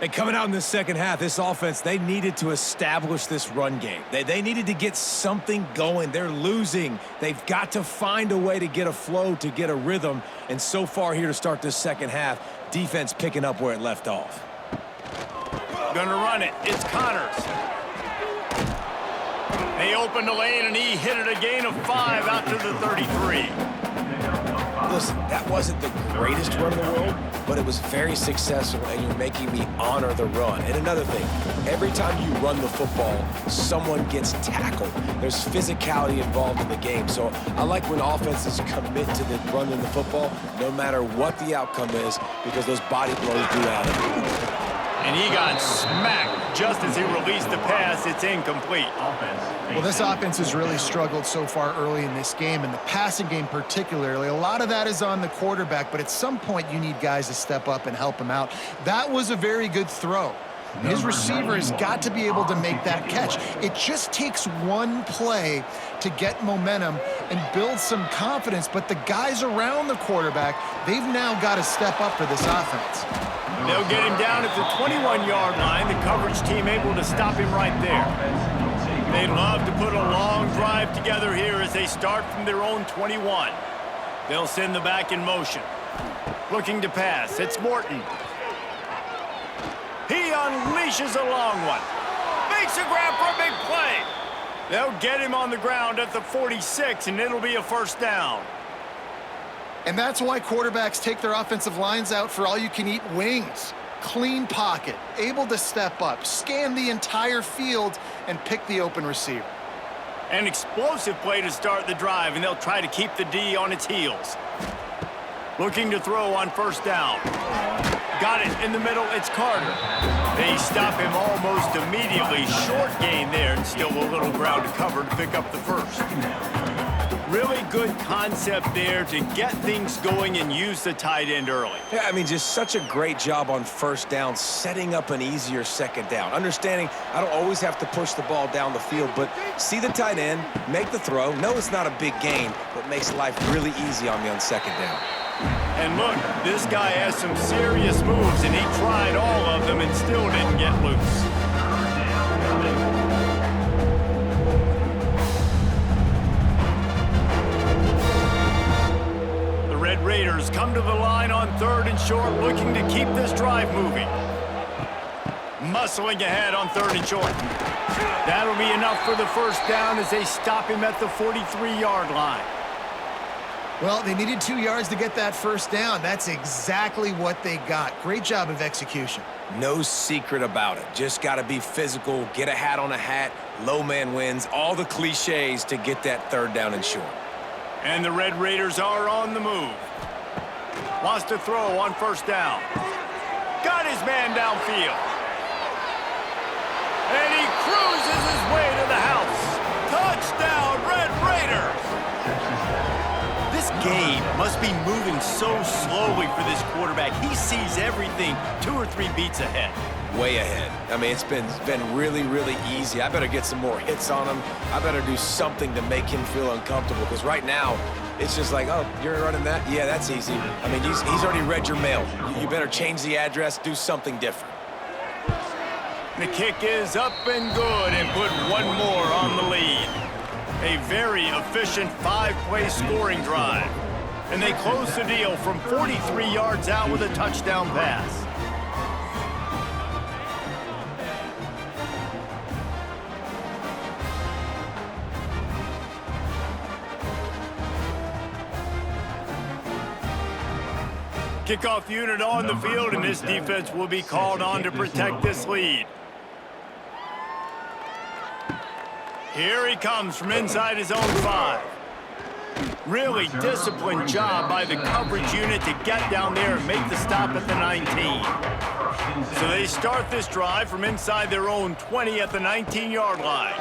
And coming out in the second half, this offense, they needed to establish this run game. They needed to get something going. They're losing. They've got to find a way to get a flow, to get a rhythm. And so far here to start this second half, defense picking up where it left off. Gonna run it. It's Connors. They opened the lane, and he hit it a gain of 5 out to the 33. Listen, that wasn't the greatest run in the world, but it was very successful, and you're making me honor the run. And another thing, every time you run the football, someone gets tackled. There's physicality involved in the game. So I like when offenses commit to the run in the football, no matter what the outcome is, because those body blows do add up. And he got smacked just as he released the pass. It's incomplete. Well, this offense has really struggled so far early in this game, and the passing game particularly. A lot of that is on the quarterback, but at some point you need guys to step up and help him out. That was a very good throw. His receiver has got to be able to make that catch. It just takes one play to get momentum and build some confidence, but the guys around the quarterback, they've now got to step up for this offense. They'll get him down at the 21-yard line. The coverage team able to stop him right there. They'd love to put a long drive together here as they start from their own 21. They'll send the back in motion. Looking to pass. It's Morton. He unleashes a long one. Makes a grab for a big play. They'll get him on the ground at the 46, and it'll be a first down. And that's why quarterbacks take their offensive lines out for all-you-can-eat wings. Clean pocket, able to step up, scan the entire field, and pick the open receiver. An explosive play to start the drive, and they'll try to keep the D on its heels. Looking to throw on first down. Got it in the middle, it's Carter. They stop him almost immediately. Short gain there, and still a little ground to cover to pick up the first. Really good concept there to get things going and use the tight end early. Yeah, I mean, just such a great job on first down, setting up an easier second down. Understanding I don't always have to push the ball down the field, but see the tight end, make the throw. No, it's not a big gain, but makes life really easy on me on second down. And look, this guy has some serious moves, and he tried all of them and still didn't get loose. Red Raiders come to the line on 3rd and short, looking to keep this drive moving. Muscling ahead on 3rd and short. That'll be enough for the first down as they stop him at the 43-yard line. Well, they needed 2 yards to get that first down. That's exactly what they got. Great job of execution. No secret about it. Just got to be physical, get a hat on a hat, low man wins, all the cliches to get that third down and short. And the Red Raiders are on the move. Wants to throw on first down. Got his man downfield. And he cruises his way to the house. Touchdown, Red Raiders! This game must be moving so slowly for this quarterback. He sees everything 2 or 3 beats ahead. Way ahead. I mean, it's been really, really easy. I better get some more hits on him. I better do something to make him feel uncomfortable, because right now, it's just like, oh, you're running that? Yeah, that's easy. I mean, he's already read your mail. You better change the address, do something different. The kick is up and good, and put one more on the lead. A very efficient 5-play scoring drive. And they close the deal from 43 yards out with a touchdown pass. Kickoff unit on the field, and this defense will be called on to protect this lead. Here he comes from inside his own 5. Really disciplined job by the coverage unit to get down there and make the stop at the 19. So they start this drive from inside their own 20 at the 19-yard line.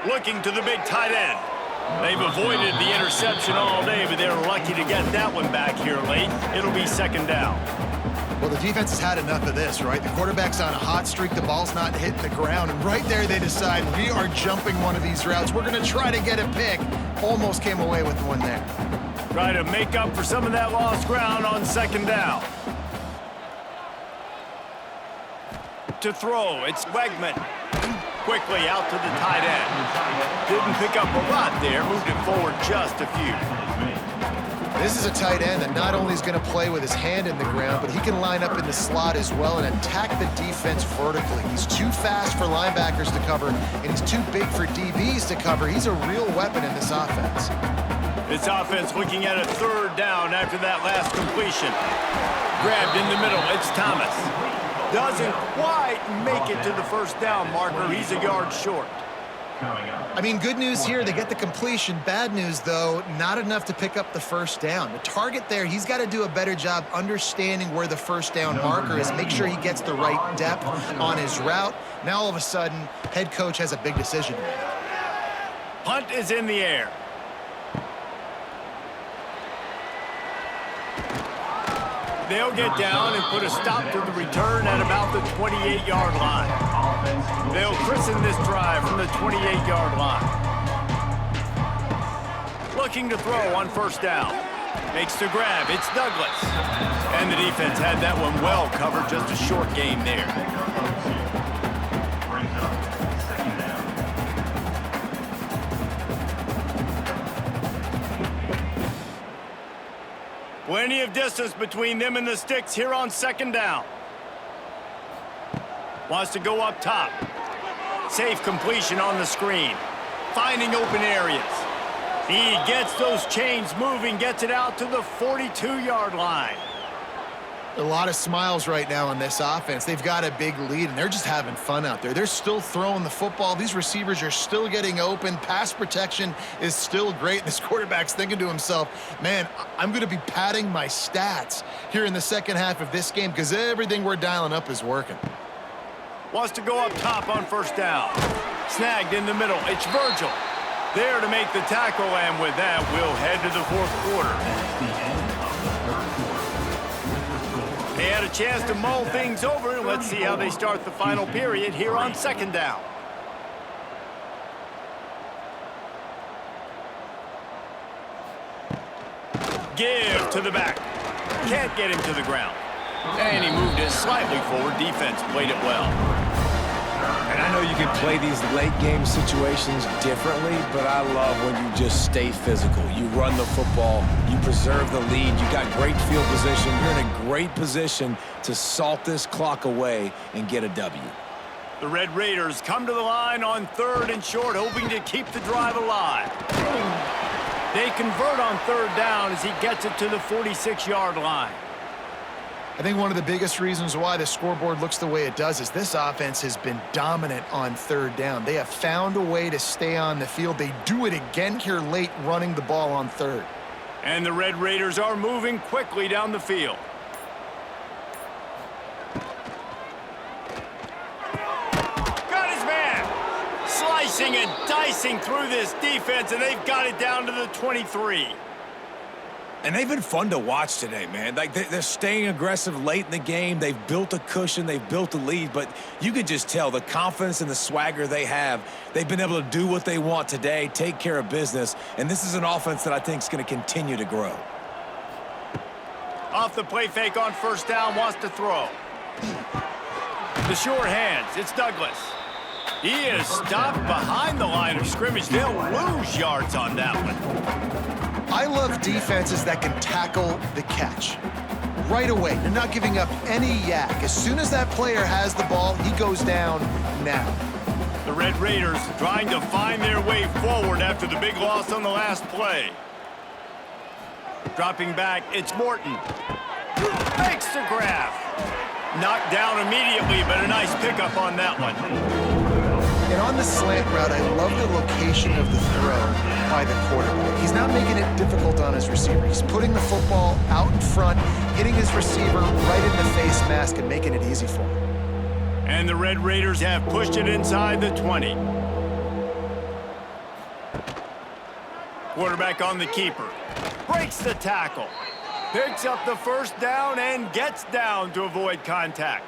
Looking to the big tight end. They've avoided the interception all day, but they're lucky to get that one back here late. It'll be second down. Well, the defense has had enough of this, right? The quarterback's on a hot streak. The ball's not hitting the ground. And right there, they decide, we are jumping one of these routes. We're going to try to get a pick. Almost came away with one there. Try to make up for some of that lost ground on second down. To throw, it's Wegman. Quickly out to the tight end. Didn't pick up a lot there. Moved it forward just a few. This is a tight end that not only is going to play with his hand in the ground, but he can line up in the slot as well and attack the defense vertically. He's too fast for linebackers to cover, and he's too big for DBs to cover. He's a real weapon in this offense. This offense looking at a third down after that last completion. Grabbed in the middle, it's Thomas. Doesn't quite make it to the first down marker. He's a yard short. I mean, good news here, they get the completion. Bad news, though, not enough to pick up the first down. The target there, he's got to do a better job understanding where the first down marker is, make sure he gets the right depth on his route. Now, all of a sudden, head coach has a big decision to make. Punt is in the air. They'll get down and put a stop to the return at about the 28-yard line. They'll christen this drive from the 28-yard line. Looking to throw on first down. Makes the grab. It's Douglas. And the defense had that one well covered. Just a short game there. Plenty of distance between them and the sticks here on second down. Wants to go up top. Safe completion on the screen. Finding open areas. He gets those chains moving, gets it out to the 42-yard line. A lot of smiles right now on this offense. They've got a big lead, and they're just having fun out there. They're still throwing the football. These receivers are still getting open. Pass protection is still great. This quarterback's thinking to himself, man, I'm going to be padding my stats here in the second half of this game because everything we're dialing up is working. Wants to go up top on first down. Snagged in the middle. It's Virgil. There to make the tackle, and with that, we'll head to the fourth quarter. They had a chance to mull things over. Let's see how they start the final period here on second down. Give to the back. Can't get him to the ground. And he moved it slightly forward. Defense played it well. And I know you can play these late-game situations differently, but I love when you just stay physical. You run the football, you preserve the lead, you got great field position, you're in a great position to salt this clock away and get a W. The Red Raiders come to the line on third and short, hoping to keep the drive alive. They convert on third down as he gets it to the 46-yard line. I think one of the biggest reasons why the scoreboard looks the way it does is this offense has been dominant on third down. They have found a way to stay on the field. They do it again here late, running the ball on third. And the Red Raiders are moving quickly down the field. Got his man. Slicing and dicing through this defense, and they've got it down to the 23. And they've been fun to watch today, man. Like, they're staying aggressive late in the game. They've built a cushion. They've built a lead. But you could just tell the confidence and the swagger they have. They've been able to do what they want today, take care of business. And this is an offense that I think is going to continue to grow. Off the play fake on first down, wants to throw. The short hands, it's Douglas. He is stopped behind the line of scrimmage. They'll lose yards on that one. I love defenses that can tackle the catch right away. They're not giving up any yak. As soon as that player has the ball, he goes down now. The Red Raiders trying to find their way forward after the big loss on the last play. Dropping back, it's Morton. Makes the grab. Knocked down immediately, but a nice pickup on that one. And on the slant route, I love the location of the throw by the quarterback. He's not making it difficult on his receiver. He's putting the football out in front, hitting his receiver right in the face mask and making it easy for him. And the Red Raiders have pushed it inside the 20. Quarterback on the keeper. Breaks the tackle. Picks up the first down and gets down to avoid contact.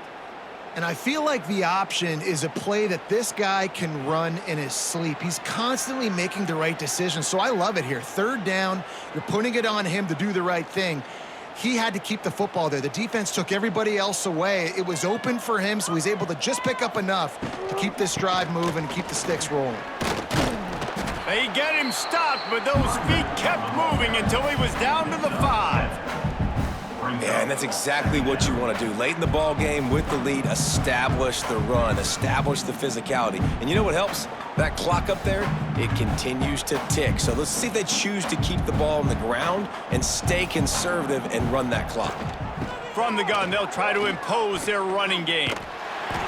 And I feel like the option is a play that this guy can run in his sleep. He's constantly making the right decision, so I love it here. Third down, you're putting it on him to do the right thing. He had to keep the football there. The defense took everybody else away. It was open for him, so he's able to just pick up enough to keep this drive moving and keep the sticks rolling. They get him stopped, but those feet kept moving until he was down to the 5. Yeah, and that's exactly what you want to do. Late in the ball game with the lead, establish the run, establish the physicality. And you know what helps? That clock up there, it continues to tick. So let's see if they choose to keep the ball on the ground and stay conservative and run that clock. From the gun, they'll try to impose their running game.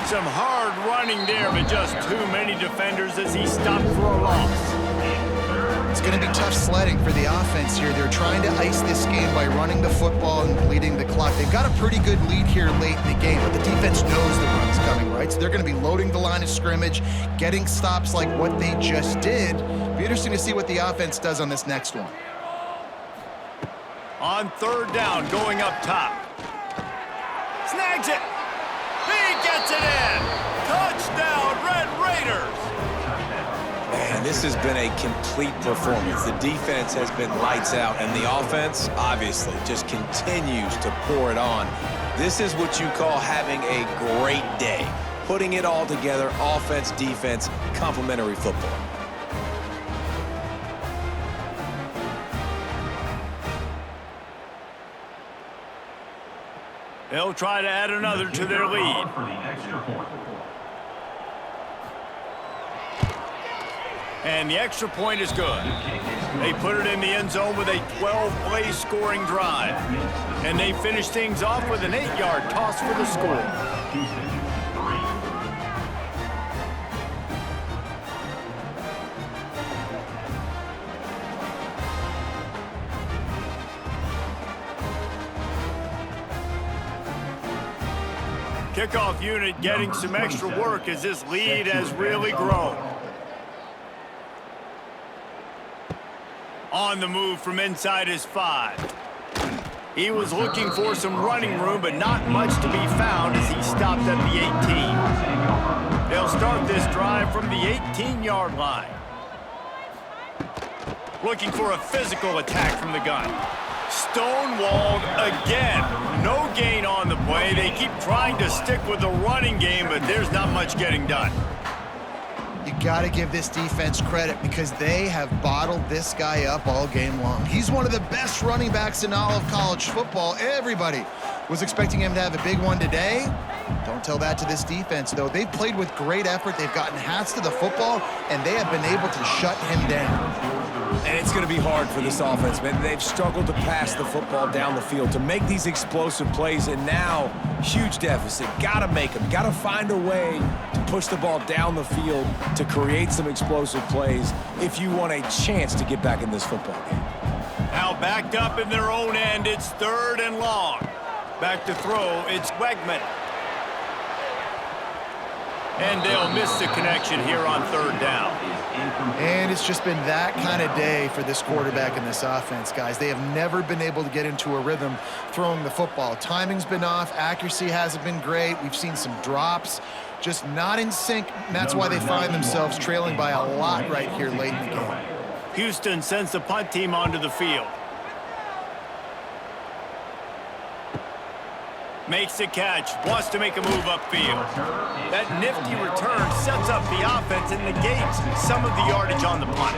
Some hard running there, but just too many defenders as he stopped for a loss. It's going to be tough sledding for the offense here. They're trying to ice this game by running the football and bleeding the clock. They've got a pretty good lead here late in the game, but the defense knows the run's coming, right? So they're going to be loading the line of scrimmage, getting stops like what they just did. It'll be interesting to see what the offense does on this next one. On third down, going up top. Snags it. He gets it in. Touchdown, Red Raiders. Man, this has been a complete performance. The defense has been lights out, and the offense, obviously, just continues to pour it on. This is what you call having a great day. Putting it all together, offense, defense, complementary football. They'll try to add another to their lead. And the extra point is good. They put it in the end zone with a 12-play scoring drive. And they finish things off with an 8-yard toss for the score. Kickoff unit getting some extra work as this lead has really grown. On the move from inside his 5. He was looking for some running room, but not much to be found as he stopped at the 18. They'll start this drive from the 18-yard line. Looking for a physical attack from the gun. Stonewalled again. No gain on the play. They keep trying to stick with the running game, but there's not much getting done. You got to give this defense credit because they have bottled this guy up all game long. He's one of the best running backs in all of college football. Everybody was expecting him to have a big one today. Don't tell that to this defense, though. They've played with great effort. They've gotten hats to the football, and they have been able to shut him down. And it's going to be hard for this offense, man. They've struggled to pass the football down the field, to make these explosive plays, and now, huge deficit. Got to make them. Got to find a way to push the ball down the field to create some explosive plays if you want a chance to get back in this football game. Now backed up in their own end, it's 3rd and long. Back to throw, it's Wegman. And they'll miss the connection here on 3rd down. And it's just been that kind of day for this quarterback and this offense, guys. They have never been able to get into a rhythm throwing the football. Timing's been off. Accuracy hasn't been great. We've seen some drops, just not in sync. And that's why they find themselves trailing by a lot right here late in the game. Houston sends the punt team onto the field. Makes the catch, wants to make a move upfield. That nifty return sets up the offense and negates some of the yardage on the punt.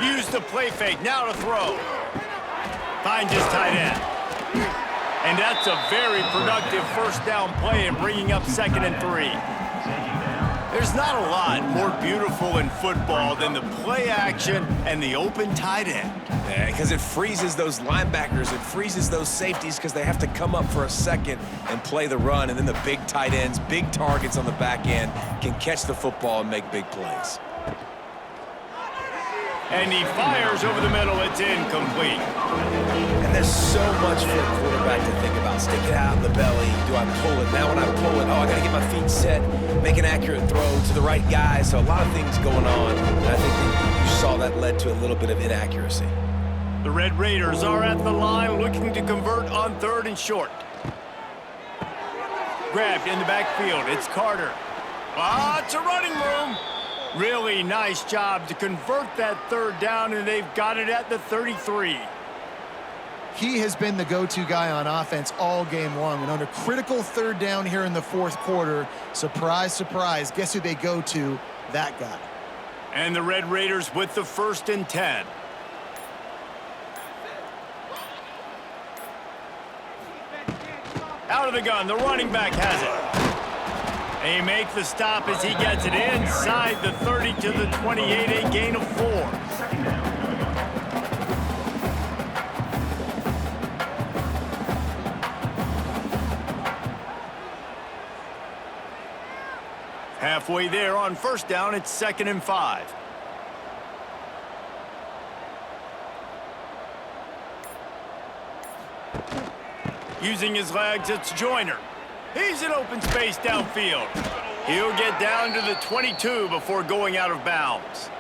Use the play fake, now to throw. Finds his tight end. And that's a very productive 1st down play and bringing up 2nd and 3. There's not a lot more beautiful in football than the play action and the open tight end. Yeah, because it freezes those linebackers. It freezes those safeties because they have to come up for a second and play the run. And then the big tight ends, big targets on the back end can catch the football and make big plays. And he fires over the middle. It's incomplete. And there's so much for a quarterback to think about. Stick it out in the belly. Do I pull it? Now when I pull it, I got to get my feet set, make an accurate throw to the right guy. So a lot of things going on. And I think that you saw that led to a little bit of inaccuracy. The Red Raiders are at the line looking to convert on 3rd and short. Grabbed in the backfield. It's Carter. It's a running room. Really nice job to convert that 3rd down, and they've got it at the 33. He has been the go-to guy on offense all game long. And on a critical 3rd down here in the 4th quarter, surprise, surprise, guess who they go to? That guy. And the Red Raiders with the 1st and 10. Out of the gun, the running back has it. They make the stop as he gets it inside the 30 to the 28, a gain of 4. Halfway there on 1st down, it's 2nd and 5. Using his legs, it's Joyner. He's in open space downfield. He'll get down to the 22 before going out of bounds.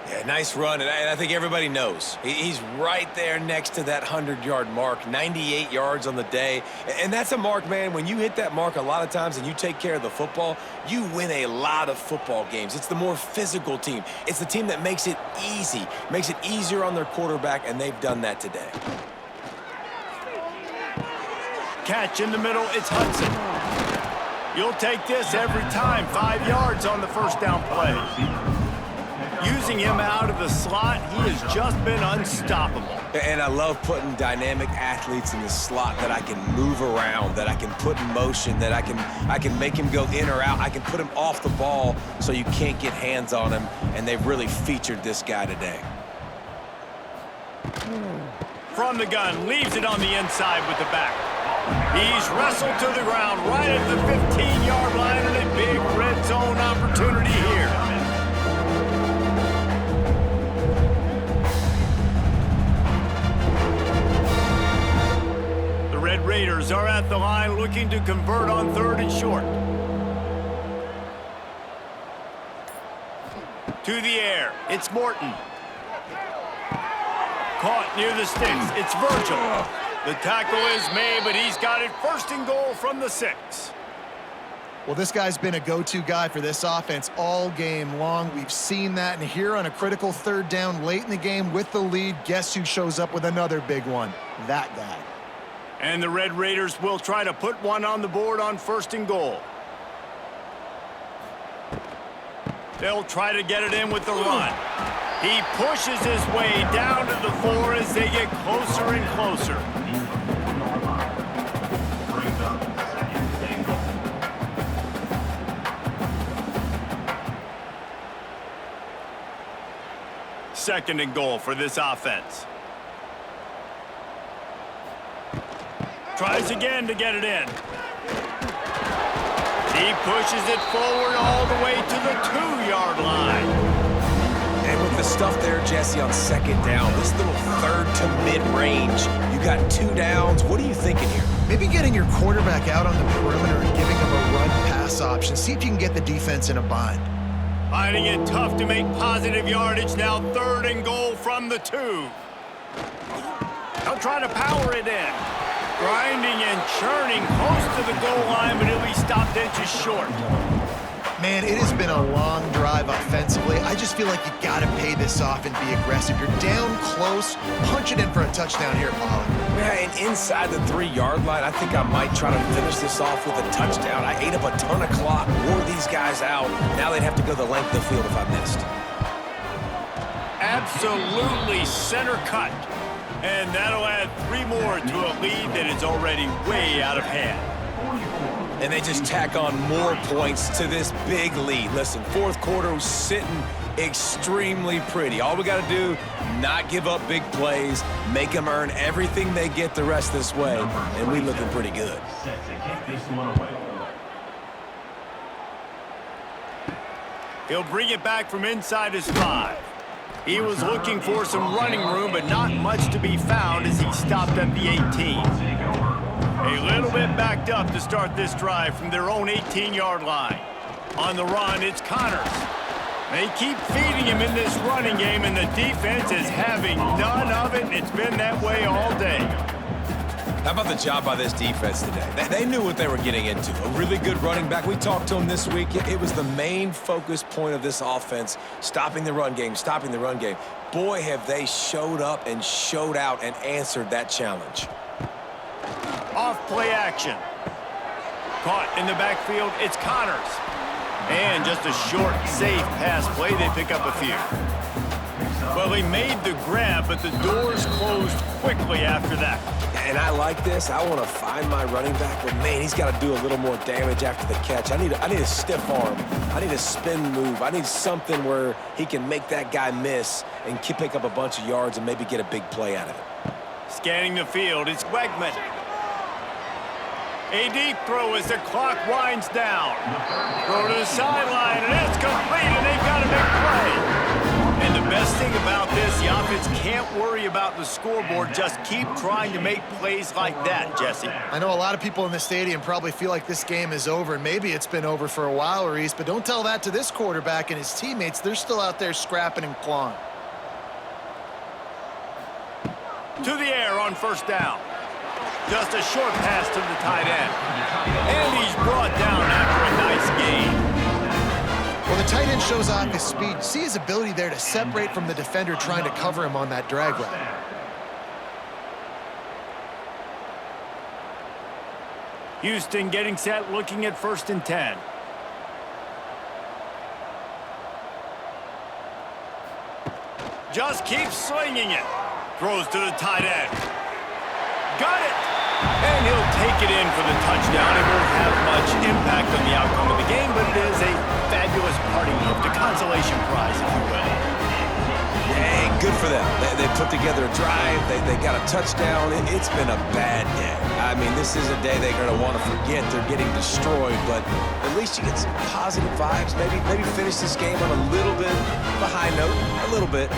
Yeah, nice run, and I think everybody knows. He's right there next to that 100-yard mark, 98 yards on the day. And that's a mark, man. When you hit that mark a lot of times and you take care of the football, you win a lot of football games. It's the more physical team. It's the team that makes it easy, makes it easier on their quarterback, and they've done that today. Catch in the middle, it's Hudson. You'll take this every time. 5 yards on the 1st down play. Using him out of the slot, he has just been unstoppable. And I love putting dynamic athletes in the slot that I can move around, that I can put in motion, that I can make him go in or out. I can put him off the ball so you can't get hands on him, and they've really featured this guy today. From the gun, leaves it on the inside with the back. He's wrestled to the ground right at the 15-yard line, and a big red zone opportunity here. The Red Raiders are at the line looking to convert on 3rd and short. To the air, it's Morton. Caught near the sticks, it's Virgil. The tackle is made, but he's got it 1st and goal from the 6. Well, this guy's been a go-to guy for this offense all game long. We've seen that, and here on a critical 3rd down late in the game with the lead, guess who shows up with another big one? That guy. And the Red Raiders will try to put one on the board on 1st and goal. They'll try to get it in with the run. He pushes his way down to the 4 as they get closer and closer. 2nd and goal for this offense. Tries again to get it in. He pushes it forward all the way to the 2-yard line. And with the stuff there, Jesse, on 2nd down, this little 3rd to mid-range, you got 2 downs. What are you thinking here? Maybe getting your quarterback out on the perimeter and giving him a run-pass option. See if you can get the defense in a bind. Finding it tough to make positive yardage now. 3rd and goal from the 2. They'll try to power it in. Grinding and churning close to the goal line, but he'll be stopped inches short. Man, it has been a long drive offensively. I just feel like you got to pay this off and be aggressive. You're down close. Punch it in for a touchdown here, Pollard. Yeah, and inside the 3-yard line, I think I might try to finish this off with a touchdown. I ate up a ton of clock, wore these guys out. Now they'd have to go the length of the field if I missed. Absolutely center cut. And that'll add 3 more to a lead that is already way out of hand. And they just tack on more points to this big lead. Listen, 4th quarter was sitting extremely pretty. All we got to do, not give up big plays, make them earn everything they get the rest of this way, and we looking pretty good. Set to kick this one away. He'll bring it back from inside his 5. He was looking for some running room, but not much to be found as he stopped at the 18. A little bit backed up to start this drive from their own 18-yard line. On the run, it's Connors. They keep feeding him in this running game, and the defense is having none of it, and it's been that way all day. How about the job by this defense today? They knew what they were getting into. A really good running back. We talked to him this week. It was the main focus point of this offense, stopping the run game, stopping the run game. Boy, have they showed up and showed out and answered that challenge. Off play action. Caught in the backfield, it's Connors. And just a short, safe pass play, they pick up a few. Well, he made the grab, but the doors closed quickly after that. And I like this. I want to find my running back, but man, he's got to do a little more damage after the catch. I need a stiff arm. I need a spin move. I need something where he can make that guy miss and pick up a bunch of yards and maybe get a big play out of it. Scanning the field, it's Wegman. A deep throw as the clock winds down. Throw to the sideline, and it's complete, and they've got a big play. And the best thing about this, the offense can't worry about the scoreboard. Just keep trying to make plays like that, Jesse. I know a lot of people in the stadium probably feel like this game is over, and maybe it's been over for a while, Reese, but don't tell that to this quarterback and his teammates. They're still out there scrapping and clawing. To the air on 1st down. Just a short pass to the tight end. And he's brought down after a nice gain. Well, the tight end shows off his speed. See his ability there to separate from the defender trying to cover him on that drag route. Houston getting set, looking at 1st and 10. Just keeps slinging it. Throws to the tight end. Got it! And he'll take it in for the touchdown. It won't have much impact on the outcome of the game, but it is a fabulous parting note, a consolation prize, if you will. Hey, good for them. They put together a drive. They got a touchdown. It's been a bad day. I mean, this is a day they're going to want to forget. They're getting destroyed, but at least you get some positive vibes. Maybe finish this game on a little bit of a high note, a little bit.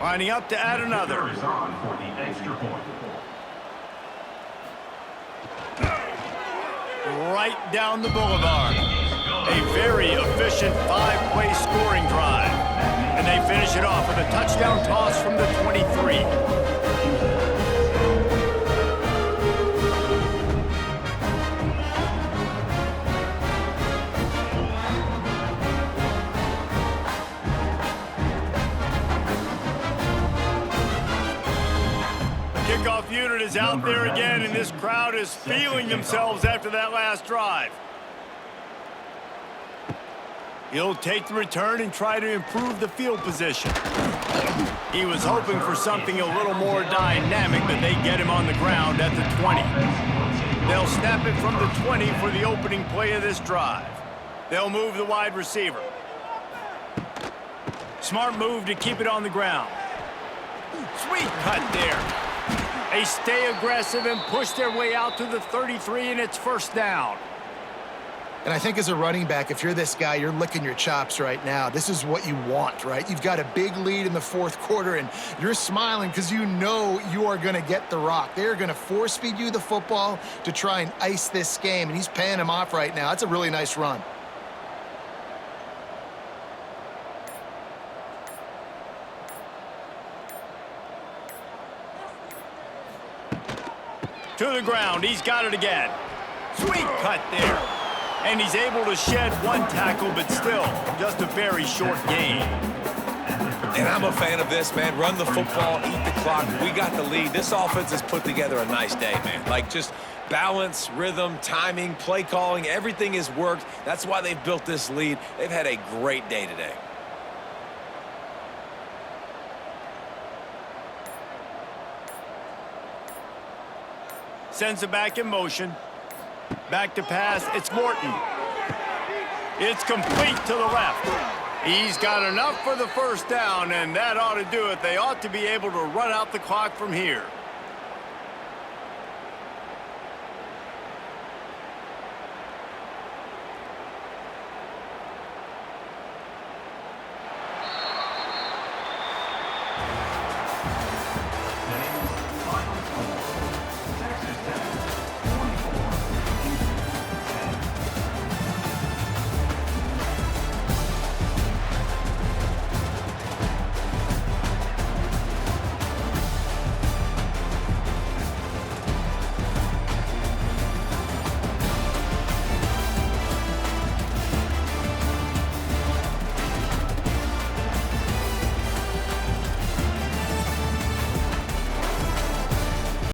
Lining up to add another. Is on for the extra point. Right down the boulevard. A very efficient 5-play scoring drive. And they finish it off with a touchdown toss from the 23. Kickoff unit is out there again, and this crowd is feeling themselves after that last drive. He'll take the return and try to improve the field position. He was hoping for something a little more dynamic, but they get him on the ground at the 20. They'll snap it from the 20 for the opening play of this drive. They'll move the wide receiver. Smart move to keep it on the ground. Sweet cut there. They stay aggressive and push their way out to the 33, and it's first down. And I think as a running back, if you're this guy, you're licking your chops right now. This is what you want, right? You've got a big lead in the fourth quarter, and you're smiling because you know you are going to get the rock. They're going to force feed you the football to try and ice this game, and he's paying him off right now. That's a really nice run. To the ground, he's got it again. Sweet cut there. And he's able to shed one tackle, but still, just a very short gain. And I'm a fan of this, man. Run the football, eat the clock. We got the lead. This offense has put together a nice day, man. Like, just balance, rhythm, timing, play calling, everything has worked. That's why they've built this lead. They've had a great day today. Sends it back in motion. Back to pass, it's Morton. It's complete to the left. He's got enough for the first down, and that ought to do it. They ought to be able to run out the clock from here.